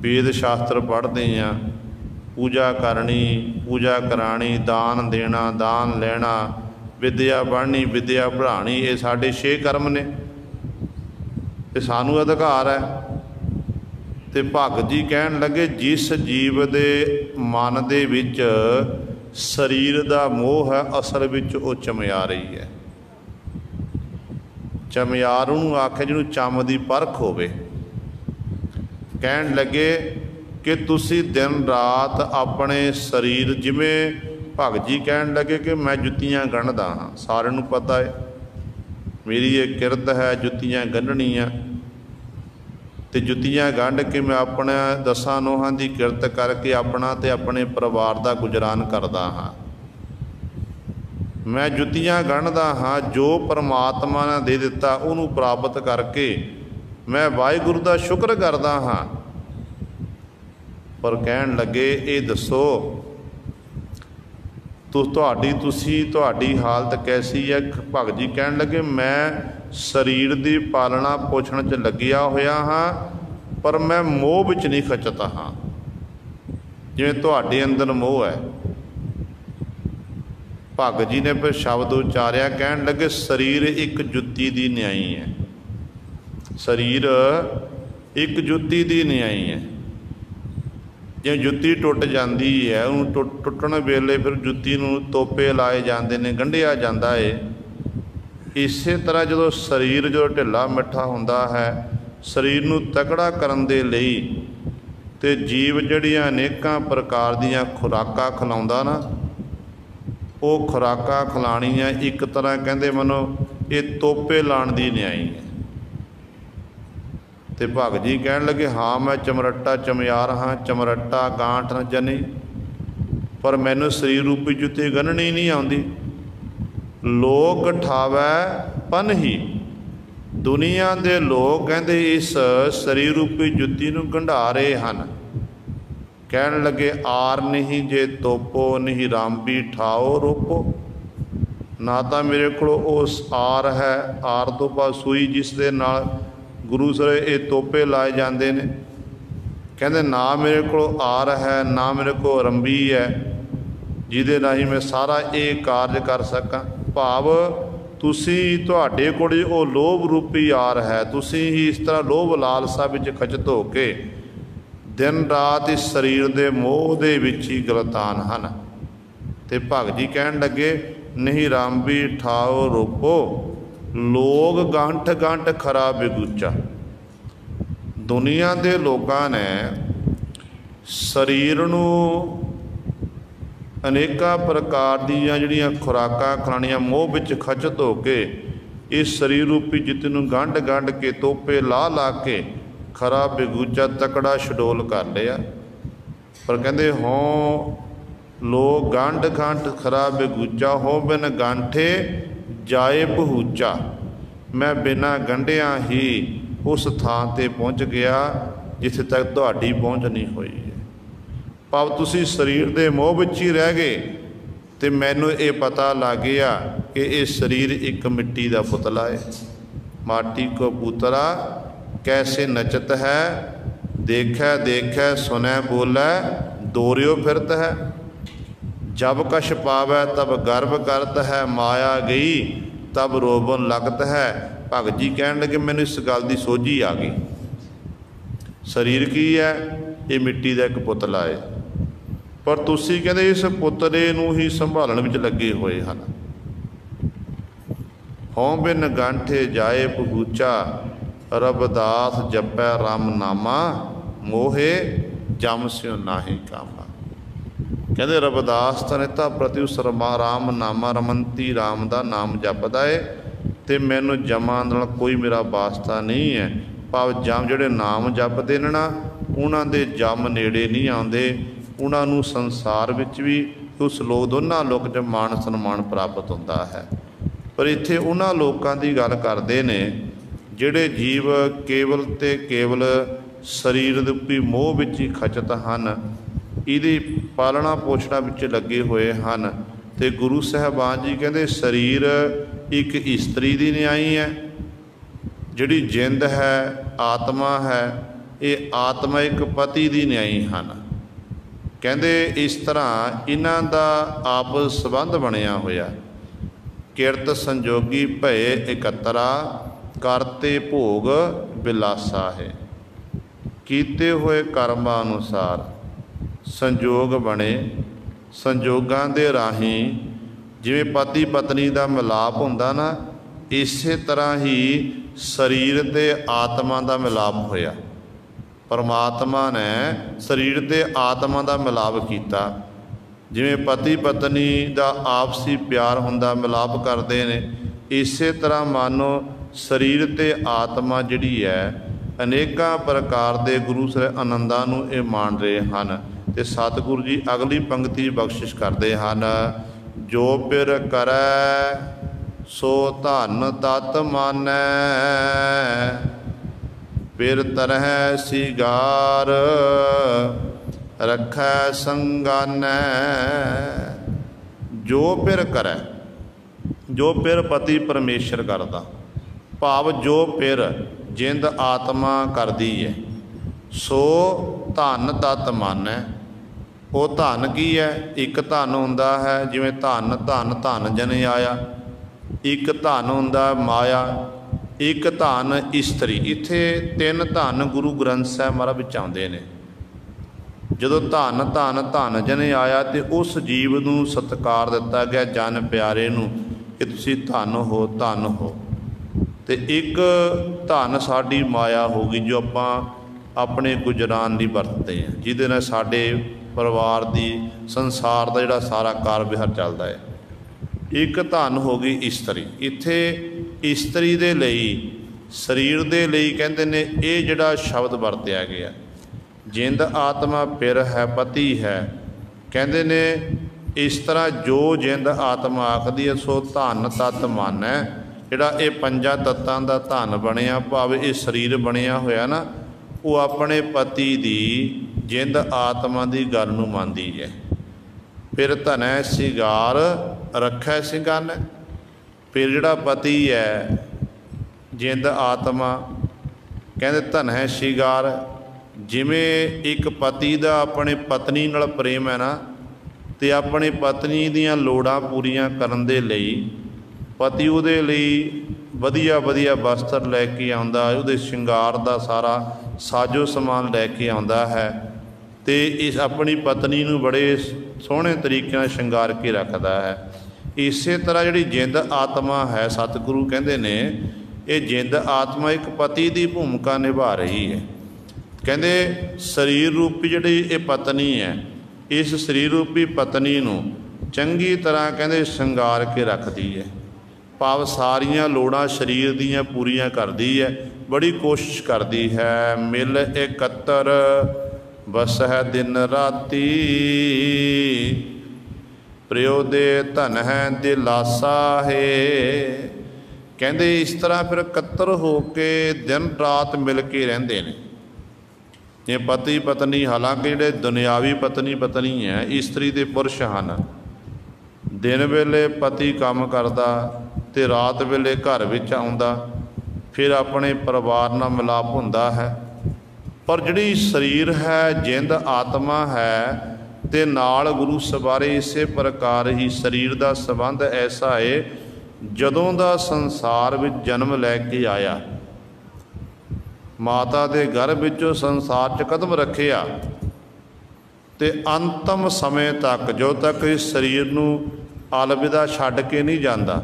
वेद शास्त्र पढ़ते हाँ, पूजा करनी, पूजा करानी, दान देना, दान लेना, विद्या पढ़नी, विद्या पढ़ानी, ये साढ़े 6 कर्म ने, ते सानू अधिकार है। ते भगत जी कहण लगे, जिस जीव दे मन दे विच शरीर का मोह है, असल विच वो चमियार ही है। चमियार उहनूं आखे जिहनूं चम दी परख होवे। कहण लगे कि तुसी दिन रात अपने शरीर, जिवें भगत जी कहण लगे कि मैं जुत्तियां गंढदा हाँ, सारिआं नूं पता है मेरी ये किरत है जुत्तियां गंढणीआं, ते जुत्तियां गंढ के मैं अपने 10 नोहां की किरत करके अपना ते अपने परिवार का गुजरान करदा हाँ। मैं जुत्तियां गंढदा हाँ, जो परमात्मा ने दे दिता उन्होंने प्राप्त करके मैं वाहिगुरू का शुक्र करदा हाँ। पर कहण लगे, ये दसो तुहाडी हालत कैसी है। भगत जी कहण लगे, मैं शरीर की पालना पोषण च लगिया होया हाँ, पर मैं मोह विच नहीं खचता हाँ, जिवें तुहाडे अंदर मोह है। भगत जी ने फिर शब्द उचारिया, कहन लगे शरीर एक जुत्ती दी न्याई है। शरीर एक जुत्ती दी न्याई है। जे जुत्ती टुट जाती है, उन्होंने टुटण वेले फिर जुत्ती नूं तोपे लाए जाते हैं, गंढिया जाता है। इस तरह जो शरीर जो ढिला मिठा हुंदा है, शरीर नूं तगड़ा करन दे लई ते जीव जड़ियां अनेकां प्रकार दीयां खुराकां खिलाउंदा ना, वो खुराकां खिलाणियां एक तरह कहंदे मनो ये तोपे लाण दी न्याई है। तो भगत जी कहन लगे हाँ मैं चमरट्टा चमयार हाँ, चमरट्टा गांठ न जनी, पर मैनू शरीर रूपी जुत्ती गन्हनी नहीं आउंदी। लोग ठावै पन ही, दुनिया दे लोग कहते इस शरीर रूपी जुत्ती नूं गंढा रहे हैं। कहन लगे आर नहीं जे तोपो, नहीं रामबी ठाओ रोपो। ना तो मेरे को उस आर है, आर तो बाद सूई जिस दे नाल गुरु सर ये तोपे लाए जाते हैं। कहते ना मेरे को आर है, ना मेरे को रंबी है जिहदे राही मैं सारा ये कार्य कर सकां। भाव तुसी तुहाडे कोल वो लोभ रूपी आर है, तुसी ही इस तरह लोभ लालसा विच खचत हो के दिन रात इस शरीर के मोह दे विच ही गलतान हन। ते भगत जी कहन लगे नहीं रामबी ठाओ रोपो, लोग गंठ गंठ खरा बेगूचा। दुनिया के लोगों ने शरीर नूं अनेका प्रकार दीयां जिहड़ियां खुराकां खिलाणियां मोह विच खचत हो के इस शरीर रूपी जित नूं गंढ गंढ के तोपे ला ला के खरा बेगूचा तकड़ा शडोल कर लिया। पर कहंदे हों लोग गंढ गंठ खरा बेगूचा, हो बिन गांठे जाए पहूचा। मैं बिना गंढिया ही उस थां ते पहुँच गया जिथे तक तुहाडी पहुँच नहीं हुई है। भाव तुसी शरीर के मोह विच ही रह गए तो मैनू ये पता लग गया कि ये शरीर एक मिट्टी का पुतला है। माटी को पुतला कैसे नचत है, देखै देखै सुनै बोलै दोरियो फिरत है। जब कछ पावै तब गर्व करत है, माया गई तब रोबन लगत है। भगत जी कहन लगे मैनू इस गल की सोझी आ गई। शरीर की है, ये मिट्टी का एक पुतला है, पर तुसी कहते इस पुतले नूं ही संभालण विच लगे हुए हैं। हों बिन गांठे जाए पहूचा, रबदास जपै राम नामा, मोहे जम स्यो नाहि कामा। कहते रविदास तनेता प्रति उस राम नामा रमंती राम का नाम जपदा है तो मैनू जमां नाल कोई मेरा वास्ता नहीं है। भाव जम जिहड़े नाम जपदे ने ना, उन्हां दे जम नेड़े नहीं आउंदे, उन्हां नूं संसार विच भी उस लोक दोनों लोक च मान सन्मान प्राप्त हुंदा है। पर इत्थे उन्हां लोकां दी गल करदे ने जिहड़े जीव केवल ते केवल शरीर रूपी मोह विच ही खचत हन, इहदी पालना पोषणा विच लगे हुए हैं। तो गुरु साहबान जी कहते शरीर एक इस्त्री दी न्याई है, जिहड़ी जिंद है आत्मा है, ये आत्मा एक पति दी न्याई हैं। कहते इस तरह इन्हां दा आपस संबंध बनिया होया। किरत संजोगी भय एकतरा, करते भोग बिलासा है। कीते हुए कर्मां अनुसार संजोग बने, संजोगां दे राही जिवें पति पत्नी का मिलाप हुंदा ना, इस तरह ही शरीर ते आत्मा का मिलाप होया। परमात्मा ने शरीर ते आत्मा का मिलाप किया। जिवें पति पत्नी का आपसी प्यार हुंदा मिलाप करते हैं, इस तरह मानो शरीर ते आत्मा जिहड़ी है अनेकां प्रकार के गुरु सर आनंदां नूं ये मान रहे हैं। तो सतगुरु जी अगली पंक्ति बख्शिश करते हैं, जो पिर करै सो धन तत मानै, पिर तरह सिगार रखै संगानै। जो पिर करै, जो पिर पति परमेश्वर करदा, भाव जो पिर जिंद आत्मा करदी है, सो धन तत मानै। ਉਹ ਧਨ ਕੀ ਹੈ? ਇੱਕ ਧਨ ਹੁੰਦਾ ਹੈ ਜਿਵੇਂ ਧਨ ਧਨ ਧਨ ਜਨੇ ਆਇਆ, ਇੱਕ ਧਨ ਹੁੰਦਾ ਮਾਇਆ, ਇੱਕ ਧਨ ਇਸਤਰੀ। ਇੱਥੇ ਤਿੰਨ ਧਨ ਗੁਰੂ ਗ੍ਰੰਥ ਸਾਹਿਬ ਮਹਾਰਾਜ ਵਿੱਚ ਆਉਂਦੇ ਨੇ। ਜਦੋਂ ਧਨ ਧਨ ਧਨ ਜਨੇ ਆਇਆ ਤੇ ਉਸ ਜੀਵ ਨੂੰ ਸਤਿਕਾਰ ਦਿੱਤਾ ਗਿਆ, ਜਨ ਪਿਆਰੇ ਨੂੰ, ਕਿ ਤੁਸੀਂ ਧਨ ਹੋ ਧਨ ਹੋ। ਤੇ ਇੱਕ ਧਨ ਸਾਡੀ ਮਾਇਆ ਹੋ ਗਈ ਜੋ ਆਪਾਂ ਆਪਣੇ ਗੁਜਰਾਨ ਲਈ ਵਰਤਦੇ ਹਾਂ, ਜਿਹਦੇ ਨਾਲ ਸਾਡੇ ਪਰਿਵਾਰ ਦੀ ਸੰਸਾਰ ਦਾ ਜਿਹੜਾ ਸਾਰਾ ਕਾਰ ਵਿਹਾਰ ਚੱਲਦਾ ਹੈ। ਇੱਕ ਧਨ ਹੋ ਗਈ ਇਸਤਰੀ। ਇੱਥੇ ਇਸਤਰੀ ਦੇ ਲਈ, ਸਰੀਰ ਦੇ ਲਈ ਕਹਿੰਦੇ ਨੇ ਇਹ ਜਿਹੜਾ ਸ਼ਬਦ ਵਰਤਿਆ ਗਿਆ, ਜਿੰਦ ਆਤਮਾ ਪਿਰ ਹੈ ਪਤੀ ਹੈ। ਕਹਿੰਦੇ ਨੇ ਇਸ ਤਰ੍ਹਾਂ ਜੋ ਜਿੰਦ ਆਤਮਾ ਆਖਦੀ ਹੈ ਸੋ ਧਨ ਤਤ ਮਨ ਹੈ। ਜਿਹੜਾ ਇਹ ਪੰਜਾਂ ਤੱਤਾਂ ਦਾ ਧਨ ਬਣਿਆ, ਭਾਵੇਂ ਇਹ ਸਰੀਰ ਬਣਿਆ ਹੋਇਆ ਨਾ, ਉਹ ਆਪਣੇ ਪਤੀ ਦੀ ਜਿੰਦ ਆਤਮਾ ਦੀ ਗੱਲ ਨੂੰ ਮੰਨਦੀ ਹੈ। ਫਿਰ ਧਨੈ ਸ਼ਿੰਗਾਰ ਰੱਖੈ ਸਿੰਘਨ। ਫਿਰ ਜਿਹੜਾ ਪਤੀ ਹੈ, ਜਿੰਦ ਆਤਮਾ, ਕਹਿੰਦੇ ਧਨੈ ਸ਼ਿੰਗਾਰ। ਜਿਵੇਂ ਇੱਕ ਪਤੀ ਦਾ ਆਪਣੇ ਪਤਨੀ ਨਾਲ ਪ੍ਰੇਮ ਹੈ ਨਾ, ਤੇ ਆਪਣੀ ਪਤਨੀ ਦੀਆਂ ਲੋੜਾਂ ਪੂਰੀਆਂ ਕਰਨ ਦੇ ਲਈ ਪਤੀ ਉਹਦੇ ਲਈ ਵਧੀਆ ਵਧੀਆ ਵਸਤਰ ਲੈ ਕੇ ਆਉਂਦਾ, ਉਹਦੇ ਸ਼ਿੰਗਾਰ ਦਾ ਸਾਰਾ ਸਾਜੋ ਸਮਾਨ ਲੈ ਕੇ ਆਉਂਦਾ ਹੈ, ਤੇ ਇਸ ਆਪਣੀ ਪਤਨੀ ਨੂੰ ਬੜੇ ਸੋਹਣੇ ਤਰੀਕੇ ਨਾਲ ਸ਼ਿੰਗਾਰ ਕੇ ਰੱਖਦਾ ਹੈ। ਇਸੇ ਤਰ੍ਹਾਂ ਜਿਹੜੀ ਜਿੰਦ ਆਤਮਾ ਹੈ, ਸਤਿਗੁਰੂ ਕਹਿੰਦੇ ਨੇ ਇਹ ਜਿੰਦ ਆਤਮਾ ਇੱਕ ਪਤੀ ਦੀ ਭੂਮਿਕਾ ਨਿਭਾ ਰਹੀ ਹੈ। ਕਹਿੰਦੇ ਸਰੀਰ ਰੂਪੀ ਜਿਹੜੀ ਇਹ ਪਤਨੀ ਹੈ, ਇਸ ਸਰੀਰ ਰੂਪੀ ਪਤਨੀ ਨੂੰ ਚੰਗੀ ਤਰ੍ਹਾਂ ਕਹਿੰਦੇ ਸ਼ਿੰਗਾਰ ਕੇ ਰੱਖਦੀ ਹੈ, ਭਾਵ ਸਾਰੀਆਂ ਲੋੜਾਂ ਸਰੀਰ ਦੀਆਂ ਪੂਰੀਆਂ ਕਰਦੀ ਹੈ, ਬੜੀ ਕੋਸ਼ਿਸ਼ ਕਰਦੀ ਹੈ। ਮਿਲ ਇਕੱਤਰ ਬਸ ਹੈ ਦਿਨ ਰਾਤੀ, ਪ੍ਰਿਓ ਦੇ ਧਨ ਹੈ ਦਿਲਾਸਾ ਹੈ। ਕਹਿੰਦੇ ਇਸ ਤਰ੍ਹਾਂ ਫਿਰ ਇਕੱਤਰ ਹੋ ਕੇ ਦਿਨ ਰਾਤ ਮਿਲ ਕੇ ਰਹਿੰਦੇ ਨੇ। ਇਹ ਪਤੀ ਪਤਨੀ, ਹਾਲਾਂਕਿ ਜਿਹੜੇ ਦੁਨਿਆਵੀ ਪਤਨੀ ਪਤਨੀ ਹੈ, ਇਸਤਰੀ ਦੇ ਪੁਰਸ਼ ਹਨ। ਦਿਨ ਵੇਲੇ ਪਤੀ ਕੰਮ ਕਰਦਾ ਤੇ ਰਾਤ ਵੇਲੇ ਘਰ ਵਿੱਚ ਆਉਂਦਾ, ਫਿਰ ਆਪਣੇ ਪਰਿਵਾਰ ਨਾਲ ਮਿਲਾਪ ਹੁੰਦਾ ਹੈ। ਪਰ ਜਿਹੜੀ ਸਰੀਰ ਹੈ, ਜਿੰਦ ਆਤਮਾ ਹੈ, ਤੇ ਨਾਲ ਗੁਰੂ ਸਵਾਰੇ ਇਸੇ ਪ੍ਰਕਾਰ ਹੀ ਸਰੀਰ ਦਾ ਸੰਬੰਧ ਐਸਾ ਹੈ, ਜਦੋਂ ਦਾ ਸੰਸਾਰ ਵਿੱਚ ਜਨਮ ਲੈ ਕੇ ਆਇਆ, ਮਾਤਾ ਦੇ ਗਰਭ ਵਿੱਚੋਂ ਸੰਸਾਰ 'ਚ ਕਦਮ ਰੱਖਿਆ, ਤੇ ਅੰਤਮ ਸਮੇਂ ਤੱਕ, ਜਦੋਂ ਤੱਕ ਇਸ ਸਰੀਰ ਨੂੰ ਅਲਵਿਦਾ ਛੱਡ ਕੇ ਨਹੀਂ ਜਾਂਦਾ,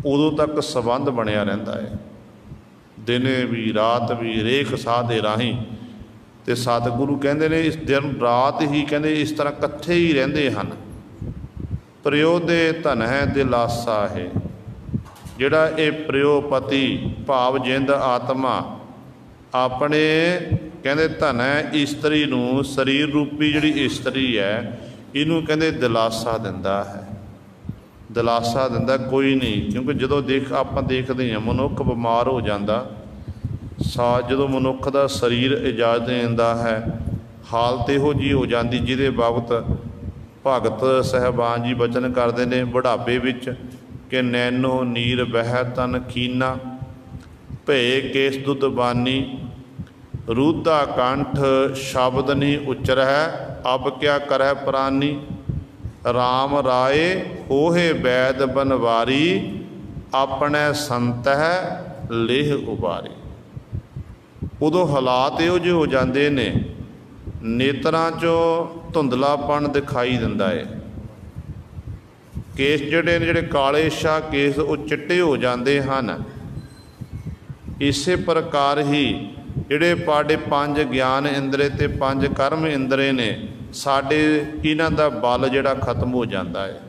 ਉਦੋਂ ਤੱਕ ਸੰਬੰਧ ਬਣਿਆ ਰਹਿੰਦਾ ਹੈ, ਦਿਨੇ ਵੀ ਰਾਤ ਵੀ, ਹਰੇਕ ਸਾਹ ਦੇ ਰਾਹੀਂ। ਤੇ ਸਤਿਗੁਰੂ ਕਹਿੰਦੇ ਨੇ ਇਸ ਦਿਨ ਰਾਤ ਹੀ ਕਹਿੰਦੇ ਇਸ ਤਰ੍ਹਾਂ ਇਕੱਠੇ ਹੀ ਰਹਿੰਦੇ ਹਨ। ਪ੍ਰਿਓ ਦੇ ਧਨ ਹੈ ਦਿਲਾਸਾ ਹੈ। ਜਿਹੜਾ ਇਹ ਪ੍ਰਿਓ ਪਤੀ ਭਾਵ ਜਿੰਦ ਆਤਮਾ ਆਪਣੇ ਕਹਿੰਦੇ ਧਨ ਹੈ ਇਸਤਰੀ ਨੂੰ, ਸਰੀਰ ਰੂਪੀ ਜਿਹੜੀ ਇਸਤਰੀ ਹੈ, ਇਹਨੂੰ ਕਹਿੰਦੇ ਦਿਲਾਸਾ ਦਿੰਦਾ ਹੈ। ਦਿਲਾਸਾ ਦਿੰਦਾ ਕੋਈ ਨਹੀਂ, ਕਿਉਂਕਿ ਜਦੋਂ ਆਪਾਂ ਦੇਖਦੇ ਹਾਂ ਮਨੁੱਖ ਬਿਮਾਰ ਹੋ ਜਾਂਦਾ, ਜਦੋਂ ਮਨੁੱਖ ਦਾ ਸਰੀਰ ਇਜਾਜ਼ਤ ਦਿੰਦਾ ਹੈ, ਹਾਲਤ ਇਹੋ ਜਿਹੀ ਹੋ ਜਾਂਦੀ ਜਿਹਦੇ ਬਾਬਤ ਭਗਤ ਸਾਹਿਬਾਨ ਜੀ ਬਚਨ ਕਰਦੇ ਨੇ ਬੁਢਾਪੇ ਵਿੱਚ ਕਿ ਨੈਨੋ ਨੀਰ ਬਹਿ ਤਨ ਖੀਨਾ, ਭੇ ਕੇਸ ਦੁੱਧ ਬਾਨੀ, ਰੂਧਾ ਕੰਠ ਸ਼ਬਦ ਨਹੀਂ ਉਚਰਹਿ, ਅਬ ਕਿਆ ਕਰਹਿ ਪ੍ਰਾਨੀ, ਰਾਮ ਰਾਏ ਹੋਹੇ ਵੈਦ ਬਨਵਾਰੀ, ਆਪਣੇ ਸੰਤਹਿ ਲੇਹ ਉਬਾਰੀ। ਉਦੋਂ ਹਾਲਾਤ ਇਹੋ ਜਿਹੇ ਹੋ ਜਾਂਦੇ ਨੇ, ਨੇਤਰਾਂ 'ਚੋਂ ਧੁੰਦਲਾਪਣ ਦਿਖਾਈ ਦਿੰਦਾ ਹੈ, ਕੇਸ ਜਿਹੜੇ ਨੇ, ਜਿਹੜੇ ਕਾਲੇ ਸ਼ਾਹ ਕੇਸ, ਉਹ ਚਿੱਟੇ ਹੋ ਜਾਂਦੇ ਹਨ। ਇਸੇ ਪ੍ਰਕਾਰ ਹੀ ਜਿਹੜੇ ਸਾਡੇ ਪੰਜ ਗਿਆਨ ਇੰਦਰੇ ਤੇ ਪੰਜ ਕਰਮ ਇੰਦਰੇ ਨੇ, ਸਾਡੇ ਇਹਨਾਂ ਦਾ ਬਲ ਜਿਹੜਾ ਖਤਮ ਹੋ ਜਾਂਦਾ ਹੈ,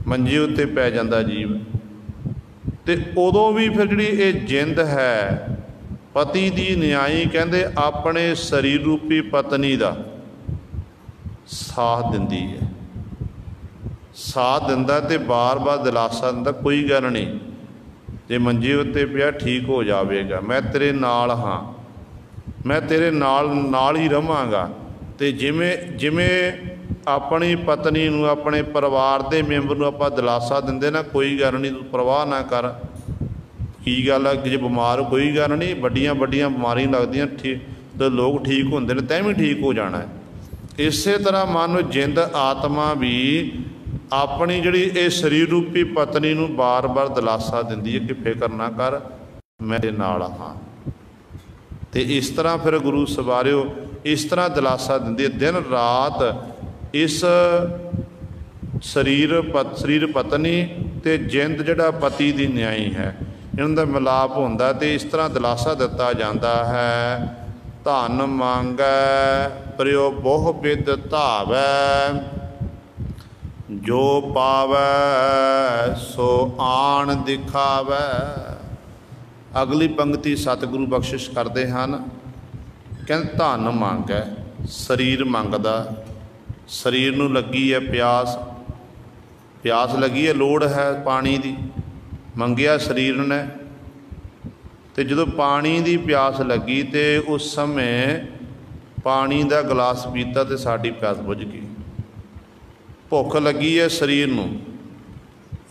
ਮੰਜੇ ਉੱਤੇ ਪੈ ਜਾਂਦਾ ਜੀਵ। ਤੇ ਉਦੋਂ ਵੀ ਫਿਰ ਜਿਹੜੀ ਇਹ ਜਿੰਦ ਹੈ ਪਤੀ ਦੀ ਨਿਆਈ, ਕਹਿੰਦੇ ਆਪਣੇ ਸਰੀਰ ਰੂਪੀ ਪਤਨੀ ਦਾ ਸਾਥ ਦਿੰਦੀ ਹੈ, ਸਾਥ ਦਿੰਦਾ ਤੇ ਬਾਰ-ਬਾਰ ਦਿਲਾਸਾ ਦਿੰਦਾ, ਕੋਈ ਗੱਲ ਨਹੀਂ, ਜੇ ਮੰਜੇ ਉੱਤੇ ਪਿਆ ਠੀਕ ਹੋ ਜਾਵੇਗਾ, ਮੈਂ ਤੇਰੇ ਨਾਲ ਹਾਂ, ਮੈਂ ਤੇਰੇ ਨਾਲ ਹੀ ਰਹਾਂਗਾ। ਤੇ ਜਿਵੇਂ ਆਪਣੀ ਪਤਨੀ ਨੂੰ, ਆਪਣੇ ਪਰਿਵਾਰ ਦੇ ਮੈਂਬਰ ਨੂੰ ਆਪਾਂ ਦਿਲਾਸਾ ਦਿੰਦੇ ਨਾ, ਕੋਈ ਗੱਲ ਨਹੀਂ, ਤੂੰ ਪਰਵਾਹ ਨਾ ਕਰ, ਕੀ ਗੱਲ ਆ, ਜੇ ਬਿਮਾਰ ਕੋਈ ਗੱਲ ਨਹੀਂ, ਵੱਡੀਆਂ ਵੱਡੀਆਂ ਬਿਮਾਰੀਆਂ ਲੱਗਦੀਆਂ ਤੇ ਲੋਕ ਠੀਕ ਹੁੰਦੇ ਨੇ, ਤੈਂ ਵੀ ਠੀਕ ਹੋ ਜਾਣਾ ਹੈ। ਇਸੇ ਤਰ੍ਹਾਂ ਮਨ ਜਿੰਦ ਆਤਮਾ ਵੀ ਆਪਣੀ ਜਿਹੜੀ ਇਹ ਸਰੀਰ ਰੂਪੀ ਪਤਨੀ ਨੂੰ ਬਾਰ-ਬਾਰ ਦਿਲਾਸਾ ਦਿੰਦੀ ਹੈ ਕਿ ਫਿਕਰ ਨਾ ਕਰ, ਮੈਂ ਤੇਰੇ ਨਾਲ ਹਾਂ। ਤੇ ਇਸ ਤਰ੍ਹਾਂ ਫਿਰ ਗੁਰੂ ਸਵਾਰਿਓ ਇਸ ਤਰ੍ਹਾਂ ਦਿਲਾਸਾ ਦਿੰਦੀ ਹੈ। ਦਿਨ ਰਾਤ ਇਸ ਸਰੀਰ ਪਤਨੀ ਤੇ ਜਿੰਦ ਜਿਹੜਾ ਪਤੀ ਦੀ ਨਿਆਈ ਹੈ, ਇਹਨਾਂ ਦਾ ਮਿਲਾਪ ਹੁੰਦਾ ਤੇ ਇਸ ਤਰ੍ਹਾਂ ਦਿਲਾਸਾ ਦਿੱਤਾ ਜਾਂਦਾ ਹੈ। ਧਨ ਮੰਗੈ ਪ੍ਰਿਯੋ ਬਹੁ ਬਿਦ ਧਾਵੈ, ਜੋ ਪਾਵੈ ਸੋ ਆਣ ਦਿਖਾਵੈ। ਅਗਲੀ ਪੰਕਤੀ ਸਤਿਗੁਰੂ ਬਖਸ਼ਿਸ਼ ਕਰਦੇ ਹਨ, ਕਹਿੰਦੇ ਧਨ ਮੰਗੈ, ਸਰੀਰ ਮੰਗਦਾ, ਸਰੀਰ ਨੂੰ ਲੱਗੀ ਹੈ ਪਿਆਸ ਲੱਗੀ ਹੈ, ਲੋੜ ਹੈ ਪਾਣੀ ਦੀ, ਮੰਗਿਆ ਸਰੀਰ ਨੇ। ਤੇ ਜਦੋਂ ਪਾਣੀ ਦੀ ਪਿਆਸ ਲੱਗੀ ਤੇ ਉਸ ਸਮੇਂ ਪਾਣੀ ਦਾ ਗਲਾਸ ਪੀਤਾ ਤੇ ਸਾਡੀ ਪਿਆਸ ਬੁਝ ਗਈ। ਭੁੱਖ ਲੱਗੀ ਹੈ ਸਰੀਰ ਨੂੰ,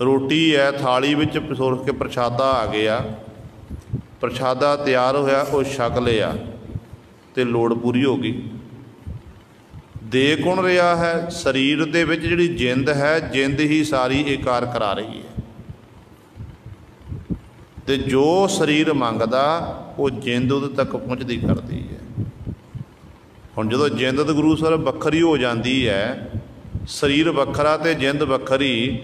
ਰੋਟੀ ਹੈ ਥਾਲੀ ਵਿੱਚ ਪਰੋਸ ਕੇ ਪ੍ਰਸ਼ਾਦਾ ਆ ਗਿਆ, ਪ੍ਰਸ਼ਾਦਾ ਤਿਆਰ ਹੋਇਆ, ਉਹ ਛਕ ਲਿਆ ਤੇ ਲੋੜ ਪੂਰੀ ਹੋ ਗਈ। ਦੇ ਕੌਣ ਰਿਹਾ ਹੈ? ਸਰੀਰ ਦੇ ਵਿੱਚ ਜਿਹੜੀ ਜਿੰਦ ਹੈ, ਜਿੰਦ ਹੀ ਸਾਰੀ ਇਹ ਕਾਰ ਕਰਾ ਰਹੀ ਹੈ। ਤੇ ਜੋ ਸਰੀਰ ਮੰਗਦਾ ਉਹ ਜਿੰਦ ਉਹਦੇ ਤੱਕ ਪਹੁੰਚਦੀ ਕਰਦੀ ਹੈ। ਹੁਣ ਜਦੋਂ ਜਿੰਦ ਤੇ ਗੁਰੂ ਸਾਹਿਬ ਵੱਖਰੀ ਹੋ ਜਾਂਦੀ ਹੈ, ਸਰੀਰ ਵੱਖਰਾ ਤੇ ਜਿੰਦ ਵੱਖਰੀ,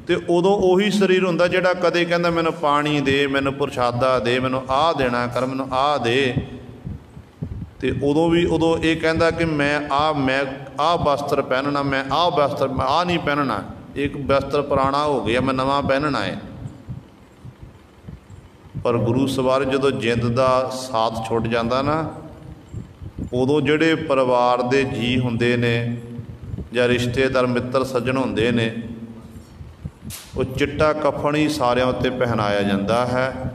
ਤੇ ਉਦੋਂ ਉਹੀ ਸਰੀਰ ਹੁੰਦਾ ਜਿਹੜਾ ਕਦੇ ਕਹਿੰਦਾ ਮੈਨੂੰ ਪਾਣੀ ਦੇ, ਮੈਨੂੰ ਪ੍ਰਸ਼ਾਦਾ ਦੇ, ਮੈਨੂੰ ਆਹ ਦੇਣਾ ਕਰ, ਮੈਨੂੰ ਆਹ ਦੇ। ਤੇ ਉਦੋਂ ਇਹ ਕਹਿੰਦਾ ਕਿ ਮੈਂ ਆਹ ਵਸਤਰ ਪਹਿਨਣਾ, ਮੈਂ ਆਹ ਵਸਤਰ, ਮੈਂ ਆਹ ਨਹੀਂ ਪਹਿਨਣਾ, ਇੱਕ ਵਸਤਰ ਪੁਰਾਣਾ ਹੋ ਗਿਆ, ਮੈਂ ਨਵਾਂ ਪਹਿਨਣਾ ਹੈ। ਪਰ ਗੁਰੂ ਸਵਾਰ ਜਦੋਂ ਜਿੰਦ ਦਾ ਸਾਥ ਛੁੱਟ ਜਾਂਦਾ ਨਾ, ਉਦੋਂ ਜਿਹੜੇ ਪਰਿਵਾਰ ਦੇ ਜੀਅ ਹੁੰਦੇ ਨੇ ਜਾਂ ਰਿਸ਼ਤੇਦਾਰ ਮਿੱਤਰ ਸੱਜਣ ਹੁੰਦੇ ਨੇ, ਉਹ ਚਿੱਟਾ ਕਫਨ ਹੀ ਸਾਰਿਆਂ ਉੱਤੇ ਪਹਿਨਾਇਆ ਜਾਂਦਾ ਹੈ,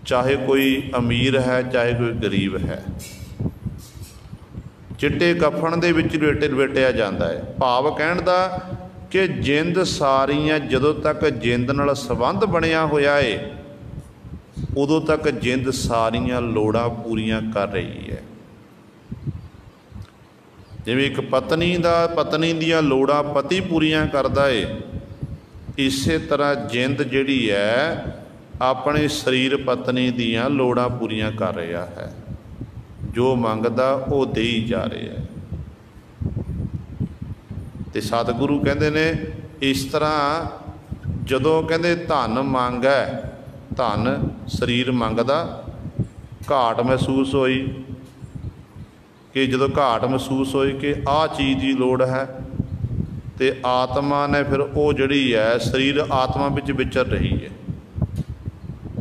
ਚਾਹੇ ਕੋਈ ਅਮੀਰ ਹੈ ਚਾਹੇ ਕੋਈ ਗਰੀਬ ਹੈ। ਚਿੱਟੇ ਕਫਨ ਦੇ ਵਿੱਚ ਲਪੇਟਿਆ ਜਾਂਦਾ ਹੈ। ਭਾਵ ਕਹਿਣ ਦਾ ਕਿ ਜਿੰਦ ਸਾਰੀਆਂ, ਜਦੋਂ ਤੱਕ ਜਿੰਦ ਨਾਲ ਸੰਬੰਧ ਬਣਿਆ ਹੋਇਆ ਏ, ਉਦੋਂ ਤੱਕ ਜਿੰਦ ਸਾਰੀਆਂ ਲੋੜਾਂ ਪੂਰੀਆਂ ਕਰ ਰਹੀ ਹੈ। ਜਿਵੇਂ ਇੱਕ ਪਤਨੀ ਦੀਆਂ ਲੋੜਾਂ ਪਤੀ ਪੂਰੀਆਂ ਕਰਦਾ ਏ, ਇਸੇ ਤਰ੍ਹਾਂ ਜਿੰਦ ਜਿਹੜੀ ਹੈ ਆਪਣੇ ਸਰੀਰ ਪਤਨੀ ਦੀਆਂ ਲੋੜਾਂ ਪੂਰੀਆਂ ਕਰ ਰਿਹਾ ਹੈ। ਜੋ ਮੰਗਦਾ ਉਹ ਦੇਈ ਜਾ ਰਿਹਾ ਹੈ। ਤੇ ਸਤਿਗੁਰੂ ਕਹਿੰਦੇ ਨੇ ਇਸ ਤਰ੍ਹਾਂ ਜਦੋਂ ਕਹਿੰਦੇ ਧਨ ਮੰਗੈ, ਧਨ ਸਰੀਰ ਮੰਗਦਾ, ਘਾਟ ਮਹਿਸੂਸ ਹੋਈ ਕਿ ਜਦੋਂ ਘਾਟ ਮਹਿਸੂਸ ਹੋਈ ਕਿ ਆਹ ਚੀਜ਼ ਦੀ ਲੋੜ ਹੈ, ਤੇ ਆਤਮਾ ਨੇ ਫਿਰ ਉਹ ਜਿਹੜੀ ਹੈ ਸਰੀਰ ਆਤਮਾ ਵਿੱਚ ਵਿਚਰ ਰਹੀ ਹੈ,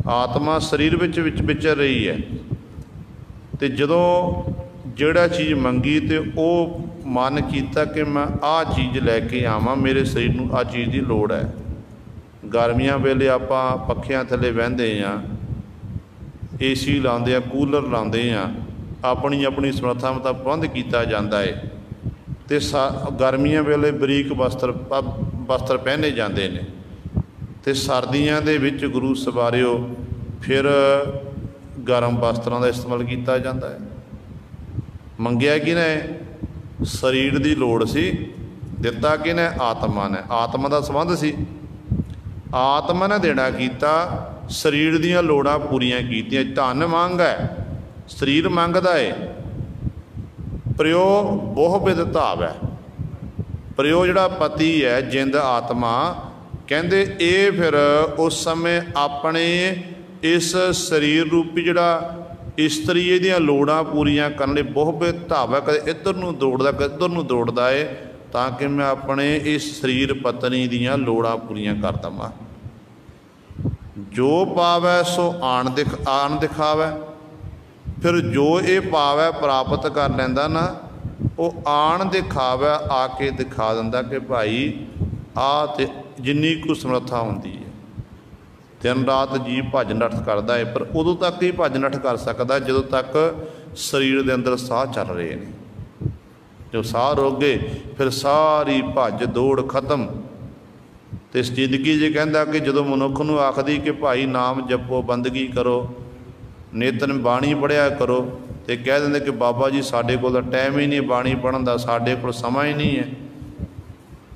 ਆਤਮਾ ਸਰੀਰ ਵਿੱਚ ਵਿਚਰ ਰਹੀ ਹੈ। ਤੇ ਜਦੋਂ ਜਿਹੜਾ ਚੀਜ਼ ਮੰਗੀ ਤੇ ਉਹ ਮਨ ਕੀਤਾ ਕਿ ਮੈਂ ਆਹ ਚੀਜ਼ ਲੈ ਕੇ ਆਵਾਂ, ਮੇਰੇ ਸਰੀਰ ਨੂੰ ਆਹ ਚੀਜ਼ ਦੀ ਲੋੜ ਹੈ। ਗਰਮੀਆਂ ਵੇਲੇ ਆਪਾਂ ਪੱਖਿਆਂ ਥੱਲੇ ਬਹਿੰਦੇ ਹਾਂ, ਏਸੀ ਲਾਉਂਦੇ ਹਾਂ, ਕੂਲਰ ਲਾਉਂਦੇ ਹਾਂ, ਆਪਣੀ ਸਮਰੱਥਾ ਮੁਤਾਬਕ ਪ੍ਰਬੰਧ ਕੀਤਾ ਜਾਂਦਾ ਹੈ। ਤੇ ਗਰਮੀਆਂ ਵੇਲੇ ਬਰੀਕ ਵਸਤਰ ਪਹਿਨੇ ਜਾਂਦੇ ਨੇ, ਤੇ ਸਰਦੀਆਂ ਦੇ ਵਿੱਚ ਗੁਰੂ ਸਵਾਰਿਓ ਫਿਰ ਗਰਮ ਵਸਤਰਾਂ ਦਾ ਇਸਤੇਮਾਲ ਕੀਤਾ ਜਾਂਦਾ ਹੈ। ਮੰਗਿਆ ਕਿਹਨੇ? ਸਰੀਰ ਦੀ ਲੋੜ ਸੀ, ਦਿੱਤਾ ਕਿਹਨੇ? ਆਤਮਾ ਨੇ। ਆਤਮਾ ਦਾ ਸੰਬੰਧ ਸੀ, ਆਤਮਾ ਨੇ ਦੇਣਾ ਕੀਤਾ, ਸਰੀਰ ਦੀਆਂ ਲੋੜਾਂ ਪੂਰੀਆਂ ਕੀਤੀਆਂ। ਧਨ ਮੰਗ ਹੈ, ਸਰੀਰ ਮੰਗਦਾ ਏ। ਪ੍ਰਿਓ ਬਹੁ ਬਿਦ ਧਾਵੈ, ਪ੍ਰਿਓ ਜਿਹੜਾ ਪਤੀ ਹੈ, ਜਿੰਦ ਆਤਮਾ, ਕਹਿੰਦੇ ਇਹ ਫਿਰ ਉਸ ਸਮੇਂ ਆਪਣੇ ਇਸ ਸਰੀਰ ਰੂਪੀ ਜਿਹੜਾ ਇਸਤਰੀ ਇਹਦੀਆਂ ਲੋੜਾਂ ਪੂਰੀਆਂ ਕਰਨ ਲਈ ਬਹੁ ਬਿਦ ਧਾਵੈ, ਕਦੇ ਇੱਧਰ ਨੂੰ ਦੌੜਦਾ ਕਦੇ ਇੱਧਰ ਨੂੰ ਦੌੜਦਾ ਏ, ਤਾਂ ਕਿ ਮੈਂ ਆਪਣੇ ਇਸ ਸਰੀਰ ਪਤਨੀ ਦੀਆਂ ਲੋੜਾਂ ਪੂਰੀਆਂ ਕਰ ਦੇਵਾਂ। ਜੋ ਪਾਵੈ ਸੋ ਆਣ ਦਿਖਾਵੈ, ਫਿਰ ਜੋ ਇਹ ਪਾਵੈ ਪ੍ਰਾਪਤ ਕਰ ਲੈਂਦਾ ਨਾ, ਉਹ ਆਣ ਦਿਖਾਵੈ, ਆ ਕੇ ਦਿਖਾ ਦਿੰਦਾ ਕਿ ਭਾਈ ਆਹ ਤੇ ਜਿੰਨੀ ਕੁ ਸਮਰੱਥਾ ਹੁੰਦੀ ਹੈ। ਦਿਨ ਰਾਤ ਜੀ ਭੱਜ ਨੱਠ ਕਰਦਾ ਹੈ, ਪਰ ਉਦੋਂ ਤੱਕ ਹੀ ਭੱਜ ਨੱਠ ਕਰ ਸਕਦਾ ਜਦੋਂ ਤੱਕ ਸਰੀਰ ਦੇ ਅੰਦਰ ਸਾਹ ਚੱਲ ਰਹੇ ਨੇ। ਜੋ ਸਾਹ ਰੁਕ ਗਏ ਫਿਰ ਸਾਰੀ ਭੱਜ ਦੌੜ ਖਤਮ। ਤੇ ਇਸ ਜ਼ਿੰਦਗੀ 'ਚ ਕਹਿੰਦਾ ਕਿ ਜਦੋਂ ਮਨੁੱਖ ਨੂੰ ਆਖਦੀ ਕਿ ਭਾਈ ਨਾਮ ਜਪੋ, ਬੰਦਗੀ ਕਰੋ, ਨਿਤਨ ਬਾਣੀ ਪੜ੍ਹਿਆ ਕਰੋ, तो कह देंगे कि बाबा जी साढ़े को टाइम ही नहीं बाणी पढ़न का, साढ़े को समा ही नहीं है।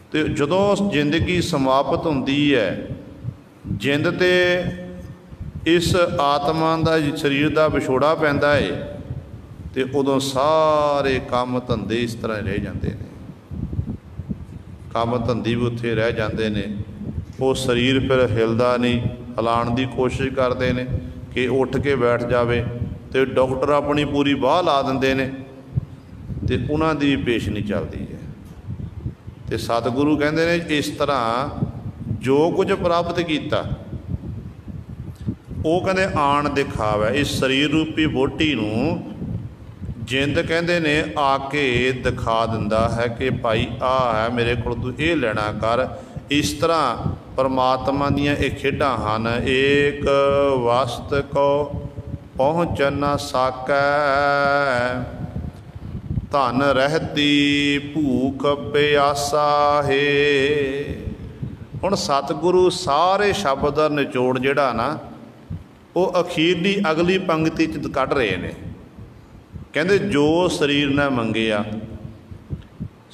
तो जदों जिंदगी समाप्त होंदी है, जिंद ते इस आत्मा का शरीर का विछोड़ा पैंदा है, तो उदों सारे काम धंधे इस तरह रह जाते हैं, काम धंधे भी उत्थे रह जाते हैं। वो शरीर फिर हिलदा नहीं, हिलाउण की कोशिश करते हैं कि उठ के बैठ जाए, तो डॉक्टर अपनी पूरी बाह ला देंगे ने, तो उन्हों की भी पेश नहीं चलती है। तो सतगुरु कहते हैं इस तरह जो कुछ प्राप्त किया वो कहते आण दिखावा, इस शरीर रूपी वोटी नूं जिंद कहते ने आके दिखा दिंदा है कि भाई आ है मेरे को तू ये लेना कर। इस तरह परमात्मा दियां ये खेडां हन, एक वस्त को पहुँच न साकै, धन रहती भूख प्यासा है। हुण सतगुरु सारे शब्द का निचोड़ जिहड़ा ना वो अखीरली अगली पंक्ति च कढ़ रहे हैं। कहते जो शरीर ने मंगिया,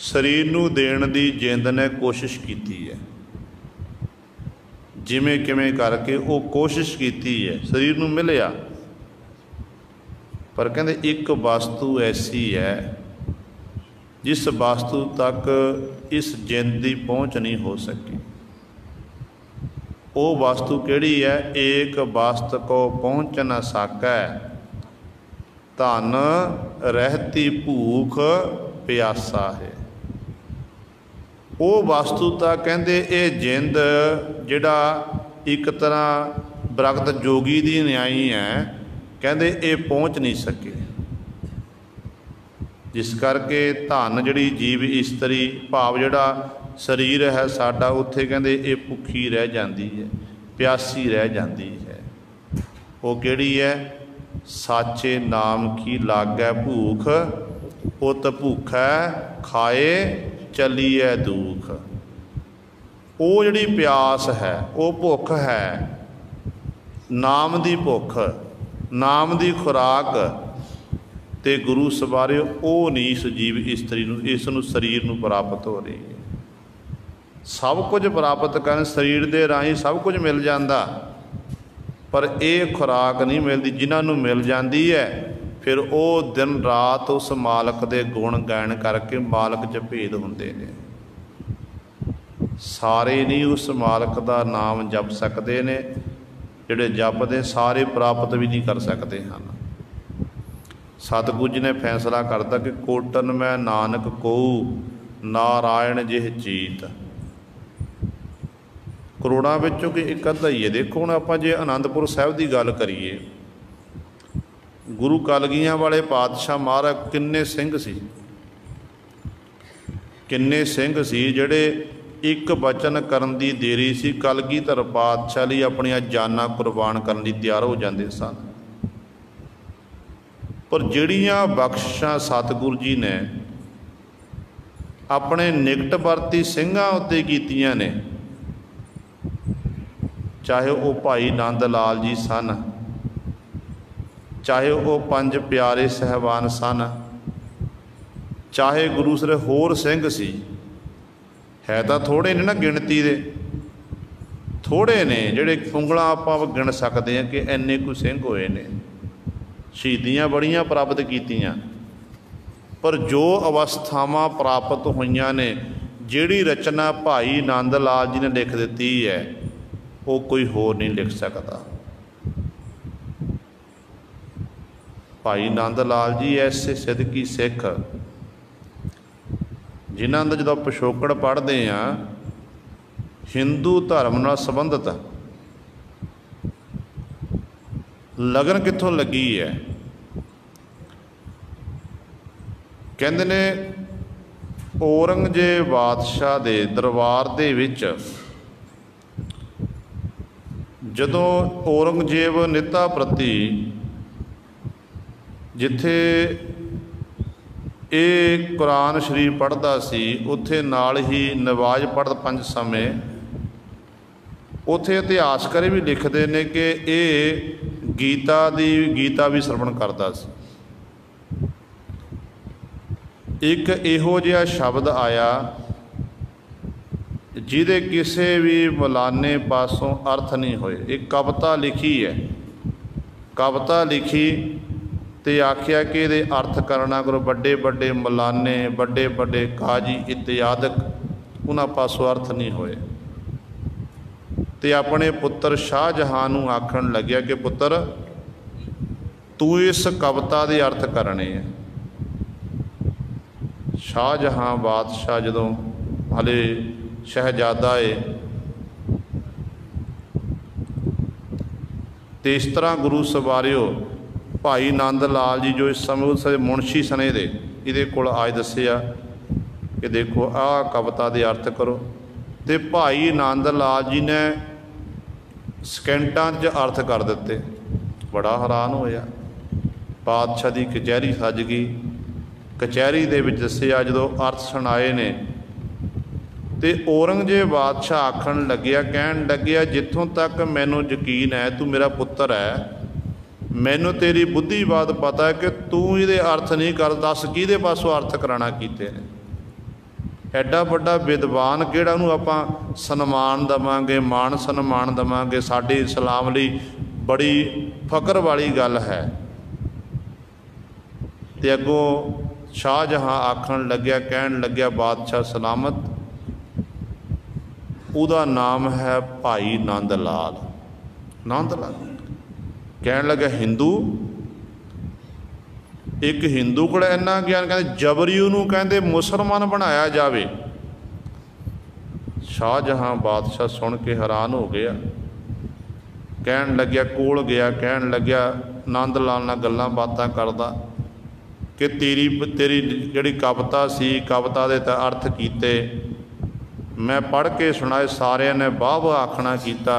शरीर नूं देण दी जिंद ने कोशिश की है, जिमें किमें करके वो कोशिश की है, शरीर नूं मिलिया। पर कहते एक वस्तु ऐसी है जिस वस्तु तक इस जिंद की पहुँच नहीं हो सकी। वो वस्तु केड़ी है? एक वस्तु को पहुँच न सकै, धन रहती भूख प्यासा है। वो वस्तु तो कहते ये जिंद जिहड़ा एक तरह बरगत जोगी दी न्याई है, कहते ये पहुँच नहीं सके। जिस करके धन जिहड़ी जीव इस्तरी भाव जिहड़ा शरीर है साडा, उत्थे कहते ये भुखी रह जाती है, प्यासी रह जाती है। वो केड़ी है? साचे नाम की लागै भूख, उत भूखै खाए चलीए दुख। वो जिहड़ी प्यास है, वो भुख है, नाम की भुख, नाम की खुराक, ते गुरु सवारे वो नहीं इस जीव इस्तरी नूं, इस नूं शरीर नूं प्राप्त हो रही है। सब कुछ प्राप्त करन शरीर के राही सब कुछ मिल जाता, पर यह खुराक नहीं मिलती। जिन्होंने मिल जाती है फिर वो दिन रात उस मालक के गुण गायन करके मालक च भेद होंदे ने। सारे नहीं उस मालक का नाम जप सकते ने, जिहड़े जपदे सारे प्राप्त भी नहीं कर सकते हैं। सतगुरु जी ने फैसला करता कि कोटन मैं नानक को नारायण जिह चीत। करोड़ों विचों कि एक अद्धा ही है। देखो हुण आपां जे आनंदपुर साहिब की गल करिए, गुरु कलगियां वाले पातशाह महाराज किन्ने सिंह सी, किन्ने सिंह सी जिहड़े एक वचन करन दी देरी सी कलगीधर पातशाह लई अपणियां जानां कुर्बान करन लई तैयार हो जांदे सन। पर जिहड़ियां बख्शिशां सतगुरु जी ने अपने निकटवर्ती सिंघां उत्ते कीतियां ने, चाहे वो भाई नंद लाल जी सन, चाहे वो पंज प्यारे सहबान सन, चाहे गुरु सर होर सिंह सी, है तो थोड़े ने ना गिणती दे, थोड़े ने जिहड़े उंगलां आपां गिण सकते हैं कि इन्ने कोई सिंह होए ने। शहीदियाँ बड़ियां प्राप्त कीतियां, पर जो अवस्थावां प्राप्त होईयां ने, जिहड़ी रचना भाई नंद लाल जी ने लिख दी है, वो कोई होर नहीं लिख सकता। भाई नंद लाल जी ऐसे सिद्धी सिख जिन्हां दा जो पिछोकड़ पढ़ते हैं हिंदू धर्म नाल संबंधित, लगन कित्थों लगी है? कहंदे ने औरंगजेब बादशाह दे दरबार दे विच जदों औरंगजेब निता प्रति जिथे ये कुरान शरीफ पढ़ता सी, उत्थे नाल ही नवाज पढ़ पंज समय, उत्थे इतिहासकार भी लिखते हैं कि ये गीता भी श्रवण करता सी। एक इहो जिहा शब्द आया जिहदे किसी भी मौलाने पासों अर्थ नहीं होए। एक कविता लिखी है, कविता लिखी तो आख्या कि ये अर्थ करना करो। बड़े बड़े मौलाने, बड़े बड़े काजी इत्यादक उन्हां पासों अर्थ नहीं होए। तो अपने पुत्र शाहजहां नूं आखण लग्या कि पुत्र तू इस कविता के अर्थ करने है। शाहजहां बादशाह जदों हले शहजादा है तो इस तरह गुरु सवारियो भाई नंद लाल जी जो इस समय उस मुंशी सने दे इहदे कोल आए दस्सिया कि देखो आ कविता के अर्थ करो। तो भाई नंद लाल जी ने सकेंटां च अर्थ कर दिते। बड़ा हैरान होया। बादशाह की कचहरी सज गई। कचहरी दे विच दस्सिया जो अर्थ सुनाए ने तो औरंगजेब बादशाह आखण लग्या, कहन लग्या जिथों तक मैनू यकीन है तू मेरा पुत्र है, मैनू तेरी बुद्धि बात पता है कि तू ये अर्थ नहीं कर। दस किहदे पासों अर्थ कराना कीते ने। एडा वड्डा विद्वान किहड़ा नूं आपां सन्मान देवांगे, मान सन्मान देवांगे। साडे इस्लाम लई बड़ी फकर वाली गल है। ते अगों शाहजहां आखण लग्या, कहन लग्या बादशाह सलामत, उहदा नाम है भाई नंद लाल। नंद लाल कहन लग्या हिंदू, एक हिंदू को इन्ना ज्ञान, कहते जबरी उहनूं कहते मुसलमान बनाया जाए। शाहजहां बादशाह सुन के हैरान हो गया। कहन लग्या कोल गया, कहन लग्या नंद लाल नाल गल्लां बातां करदा कि तेरी जिहड़ी कविता सी, कविता दे तां अर्थ कीते, मैं पढ़ के सुनाए, सारिਆਂ ने वाह वाह आखना कीता।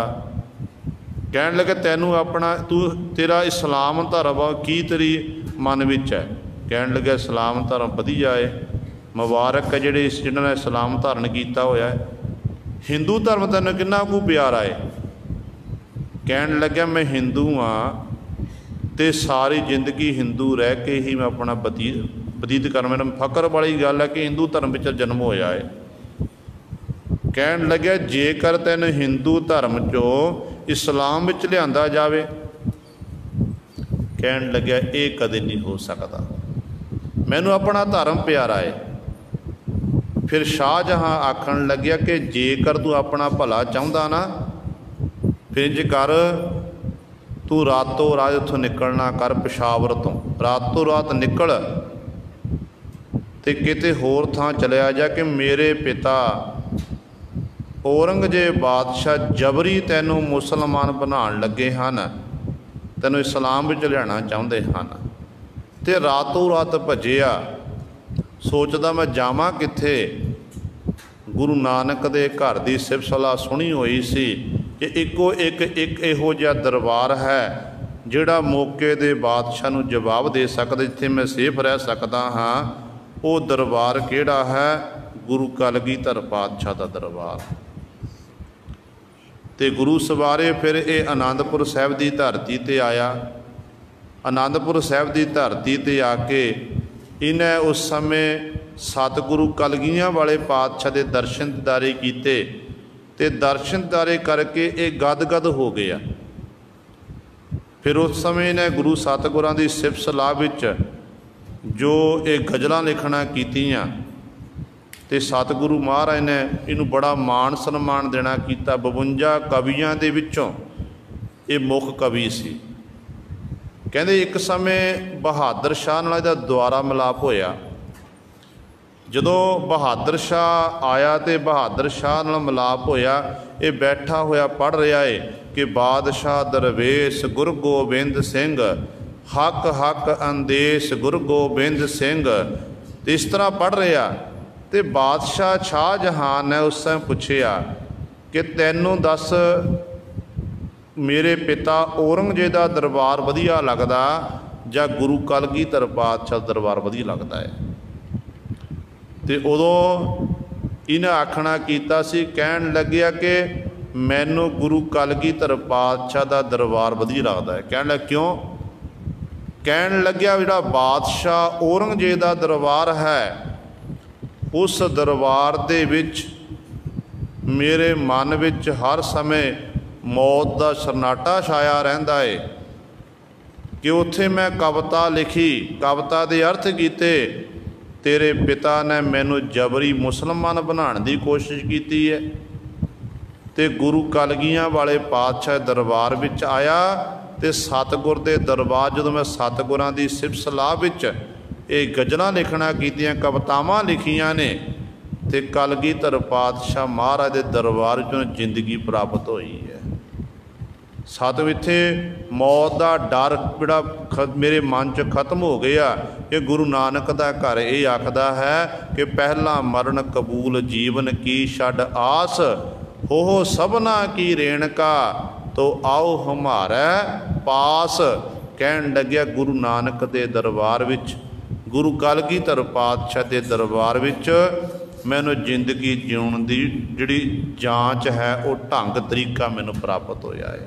कहन लगे तैनू अपना तू तेरा इस्लाम धर्म की तेरी मन विच है। कहन लगे इस्लाम धर्म वधिया है, मुबारक है जिहड़े जिन्हां ने इस्लाम धारण कीता होया है। हिंदू धर्म तैनू किन्ना कू प्यारा है। कहन लग्या मैं हिंदू हाँ तो सारी जिंदगी हिंदू रह के ही मैं अपना बतीत कर। मैंने फकर वाली गल है कि हिंदू धर्म में जन्म होया है। कहन लग्या जेकर तैन हिंदू धर्म चो इस्लाम विच लिआंदा जावे, कहन लग्या ये कदे नहीं हो सकता, मैनू अपना धर्म प्यारा है। फिर शाहजहां आखण लग्या कि जेकर तू अपना भला चाहुंदा ना, फिर इंज कर तू रातों रात इत्थों निकलना कर, पेशावर तो रातों रात निकल ते किते होर थां चलिया जा कि मेरे पिता औरंगजेब बादशाह जबरी तैनू मुसलमान बनाउण लगे हन, तैनू इस्लाम विच लिआना चाहुंदे हन। ते रातों रात भजिया, सोचदा मैं जावां कित्थे। गुरु नानक दे घर दी सिफ़त सलाह सुनी हुई सी कि एक इहो जिहा दरबार है जिहड़ा मौके दे बादशाह नूं जवाब दे सकदा, जिथे मैं सेफ रह सकदा हाँ। वो दरबार किहड़ा है? गुरु कलगीधर पातशाह दा दरबार। ते गुरु सवारे फिर ये आनंदपुर साहिब की धरती ते आया। आनंदपुर साहिब की धरती ते आके इन्हें उस समय सतगुरु कलगियां वाले पातशाह के दर्शन दीदारे कीते ते दर्शन दीदारे करके ये गदगद हो गया। फिर उस समय इन्हें गुरु सतगुरां की सिफ़त सलाह विच जो ये गज़लां लिखना कीतियां ते सतगुरु महाराज ने इनू बड़ा मान सन्मान देना किया। 52 कवियां दे विचों ये मुख कवि सी। कहते एक समय बहादुर शाह नाल इहदा दुआरा मिलाप होया। जदों बहादुर शाह आया तो बहादुर शाह नाल मिलाप होया। ये बैठा होया पढ़ रहा है कि बादशाह दरवेश गुरु गोबिंद सिंह हक हक अंदेश गुरु गोबिंद सिंह। इस तरह पढ़ रहा तो बादशाह शाहजहां ने उस समय पूछया कि तैनू दस मेरे पिता औरंगजेब का दरबार वधिया लगदा जां गुरु कलगीधर पातशाह दरबार वधिया लगदा है। तो उदों इन्हें आखना कीता सी, कहन लग्या कि मैनू गुरु कलगीधर पातशाह का दरबार वधिया लगदा है। कहन लग क्यों? कहन लग्या जिहड़ा बादशाह औरंगजेब का दरबार है उस दरबार दे विच मेरे मन विच हर समय मौत का सन्नाटा छाया रहिंदा है कि उत्थे मैं कविता लिखी, कविता के अर्थ कीते। तेरे पिता ने मैनू जबरी मुसलमान बनाने की कोशिश की है। तो गुरु कलगियां वाले पातशाह दरबार विच आया तो सतगुर के दरबार जो मैं सतगुरां की सिफत सलाह विच ये गज़लां लिखना कीतियां, कवितावां लिखियां ने, तो कलगीधर पातशाह महाराज के दरबार चों जिंदगी प्राप्त हुई है। सत इत्थे मौत का डर जिहड़ा मेरे मन च खत्म हो गया कि गुरु नानक का घर ये आखदा है कि पहला मरण कबूल जीवन की छड़ आस, हो सबना की रेणका तो आओ हमारे पास। कहन लग्या गुरु नानक के दरबार विच, गुरु कलगीधर पातशाह के दरबार विच मैनू जिंदगी जीउण दी जिहड़ी जांच है वो ढंग तरीका मैनू प्राप्त होया है।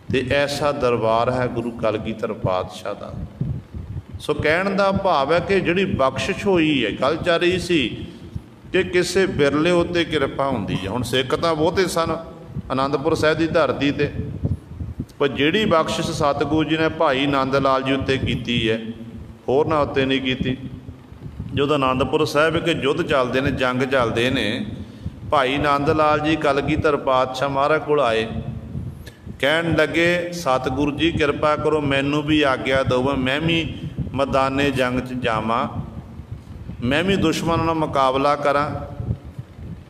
तो ऐसा दरबार है गुरु कलगीधर पातशाह का। सो कहण दा भाव है कि जिहड़ी बख्शिश हुई है, गल चल रही सी कि किसी बिरले उत्ते किरपा हुंदी है। हुण सिख तां बहुते सन आनंदपुर साहिब की धरती ते, पर जिहड़ी बख्शिश सतगुरु जी ने भाई नंद लाल जी उत्ते कीती है, होरनां उत्ते नहीं कीती। जो आनंदपुर साहिब के युद्ध चलते हैं, जंग चलते हैं, भाई नंद लाल जी कलगीधर पातशाह महाराज कोल आए, कहन लगे सतगुरु जी कृपा करो मैनू भी आग्या दो, मैं भी मैदाने जंग च जावां, मैं भी दुश्मन नाल मुकाबला करा।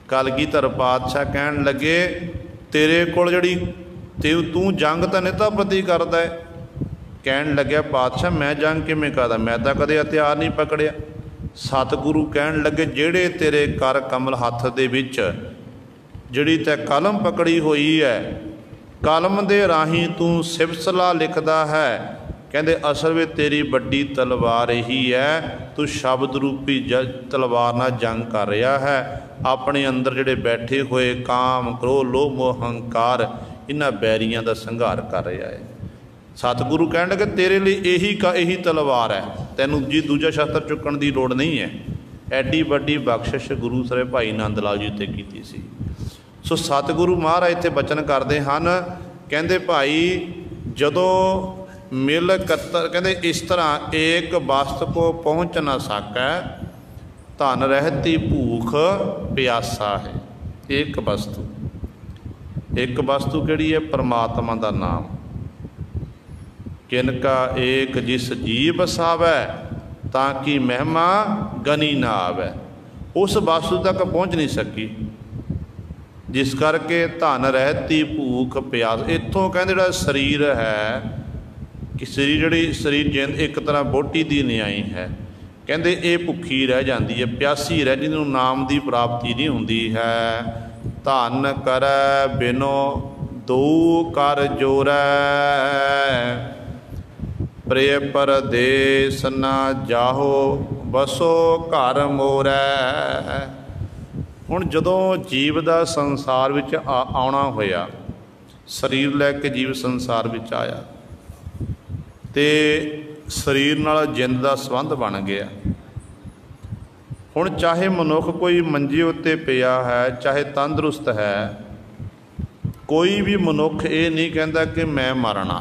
कलगीधर पातशाह कहन लगे तेरे कोल जिहड़ी तू जंग तो निता प्रति करदा है। कहन लग्या पातशाह मैं जंग किवें करदा, मैं तो कदे हथियार नहीं पकड़िया। सतगुरु कहन लगे जेड़े तेरे कर कमल हत्थ दे विच जिहड़ी तै कलम पकड़ी हुई है, कलम दे राही तू सिफत सलाह लिखदा है। कहंदे असल में तेरी बड़ी तलवार यही है, तू शब्द रूपी तलवार नाल जंग कर रहा है। अपने अंदर जिहड़े बैठे हुए काम क्रोध लोभ मोह हंकार इन्हां बैरियां दा संघार कर रहा है। सतगुरु कहण लगे तेरे लिए यही तलवार है, तैनूं जी दूजा शस्त्र चुकण की लोड़ नहीं है। एडी वड्डी बख्शिश गुरु सरे भाई नंद लाल जी उत्ते कीती सी। सो सतगुरु महाराज इत्थे बचन करते हैं, कहंदे भाई जदों मिल कत्तर, कहंदे इस तरह एक वस्त को पहुँच न सकै, धन रहती भूख प्यासा है। एक वस्तु किहड़ी है? परमात्मा का नाम। किनका एक जिस जी बसावै ताकि महिमा गनी ना आवे। उस वस्तु तक पहुँच नहीं सकी, जिस करके धन रहती भूख प्यास। इत्थों कहंदे जिहड़ा शरीर है कि शरीर जिंद एक तरह बोटी की न्याई है, कहंदे ये भुखी रह जाती है, प्यासी रह, जिन्होंने नाम की प्राप्ति नहीं होंदी है। धन करै बिनो दो कर जोरै, प्रिय परदेस न जाहो बसो घर मोरै। हुण जदों जीव का संसार विच आउणा होया, शरीर लैके जीव संसार विच आया, तो शरीर नाल जिंद का संबंध बन गया। हुण चाहे मनुख कोई मंजे उत्ते पिया है, चाहे तंदुरुस्त है, कोई भी मनुख ये नहीं कहता कि मैं मरना।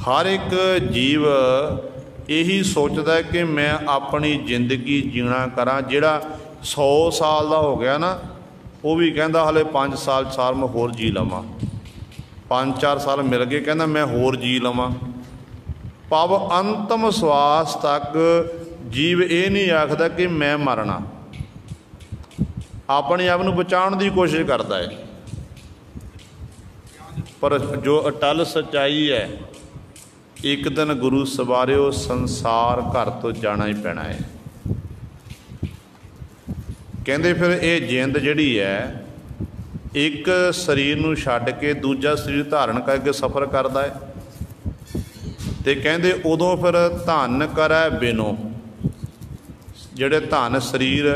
हर एक जीव यही सोचता है कि मैं अपनी जिंदगी जीना करा। जिहड़ा 100 साल का हो गया ना, वो भी कहता हले 5 साल मैं होर जी लवां, 5-4 साल मिल गए, कहना मैं होर जी लवां। भाव अंतम श्वास तक जीव ये नहीं आखदा कि मैं मरना, अपने आप को बचाने की कोशिश करता है। पर जो अटल सच्चाई है, एक दिन गुरु सवारियो संसार घर तो जाना ही पैना है। कहंदे फिर ये जिंद जिहड़ी है, एक शरीर नूं छड्ड के दूजा शरीर धारण करके सफ़र करता है। तो कहंदे उदों फिर धन करै बिनो, जिहड़े धन शरीर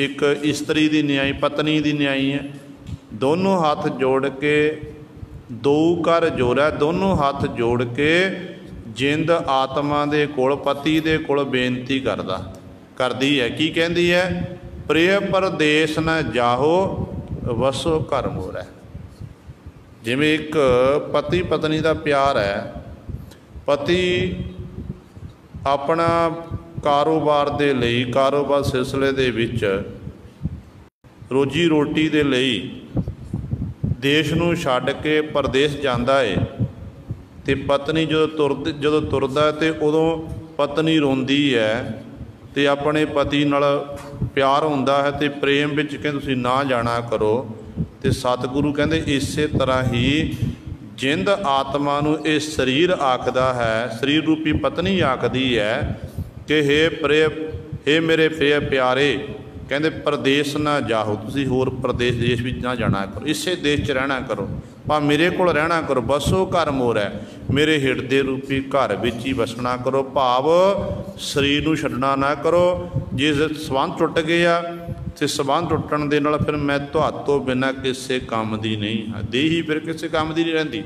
एक इस्त्री की न्याई, पत्नी की न्याई है, दोनों हाथ जोड़ के दो कर जोरै, दोनों हाथ जोड़ के जिंद आत्मा दे कोल, पति दे कोल बेनती करदा करती है। की कहती है? प्रिय परदेस न जाहो वसो घर मोर है। जिवें एक पति पत्नी का प्यार है, पति अपना कारोबार दे लई, कारोबार सिलसिले दे विच रोजी रोटी दे लई देश नूं छड्ड के परदेस जांदा है, ते पत्नी जो तुरदा ते उदों पत्नी रोंदी है, ते अपने पति नाल प्यार हुंदा है, ते प्रेम विच कहंदे तुसीं ना जाना करो। ते सतगुरु कहंदे इसे तरह ही जिंद आत्मा नूं ये शरीर आखदा है, शरीर रूपी पत्नी आखदी है कि हे प्रिय, हे मेरे प्रिय प्यारे, कहंदे परदेस ना जाओ, तुसीं होर परदेस देश विच ना जाना करो, इसे देश च रहना करो, भां मेरे कोल रहना करो। बसो घर मोर है, मेरे हिरदे रूपी घर विच ही वसना करो। भाव शरीर नूं छड्डना ना करो। जे संबंध टुट गए आ ते संबंध टुटण दे नाल फिर मैं तुहातों बिना किसी काम दी नहीं हाँ। देही फिर किसी काम दी नहीं रहिंदी।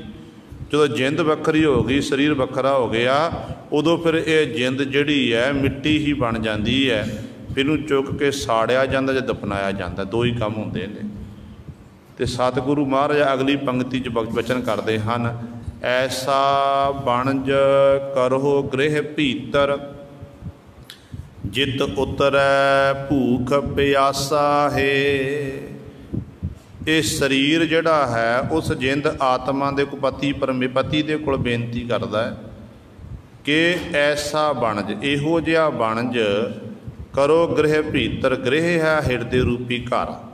जो जिंद वक्री हो गई, शरीर वक्रा हो गया, उदों फिर ये जिंद जिहड़ी है मिट्टी ही बन जाती है। फिर इहनूं चुक के साड़िया जांदा जां दफनाया जांदा, दो ही काम हुंदे ने। ते सतगुरु महाराज अगली पंक्ति च वचन करते हैं, ऐसा बनज करो गृह भीतर, जित उतरै भूख प्यासा है। ये शरीर जिहड़ा है उस जिंद आत्मा दे पति परमेपति दे कोल बेनती करदा है कि ऐसा बनज, इहो जिहा बनज करो गृह भीतर। गृह है हिरदे रूपी घर,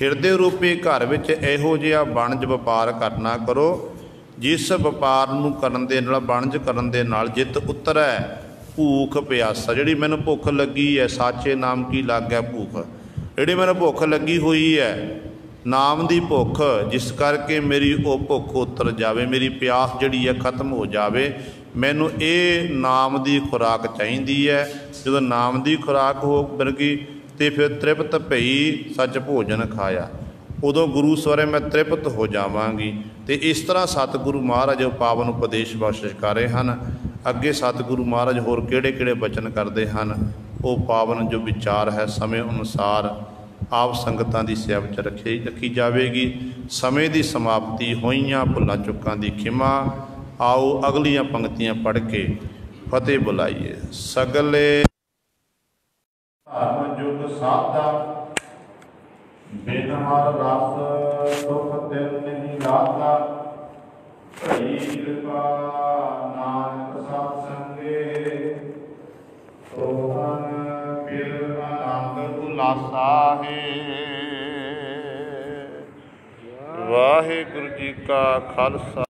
हिरदे रूपी घर विच इहो जिहा बनज वपार करना करो, जिस वपार नूं करन दे नाल, बनज करन दे नाल जित उतरै भूख प्यासा। जिहड़ी मैनूं भुख लगी है, साचे नाम की लग है भूख, जिहड़ी मैनूं भुख लगी हुई है नाम की भुख, जिस करके मेरी वो भुख उतर जाए, मेरी प्यास जिहड़ी है खत्म हो जाए। मैनूं ये नाम की खुराक चाहिदी है। जो नाम की खुराक हो मिल गई तो फिर तृप्त भई सच भोजन खाया, उदों गुरु सवरे मैं तृप्त हो जावांगी। तो इस तरह सतगुरु महाराज पावन उपदेश बख्शिश कर रहे हैं। अगे सतगुरु महाराज होर किहड़े-किहड़े वचन करते हैं, वो पावन जो विचार है समय अनुसार आप संगतां दी सेवा विच रखी जाएगी। समय की समाप्ति होइयां भुलां चुकां दी खिमा। आओ अगलियां पंक्तियां पढ़ के फतेह बुलाइए। सगले धर्म जुग साधा, बिन हर रस सुख तिल नहीं लाता। भई कृपा नानक सत संगे, सोहन फिर आनंद उलासा है। वाहिगुरु जी का खालसा।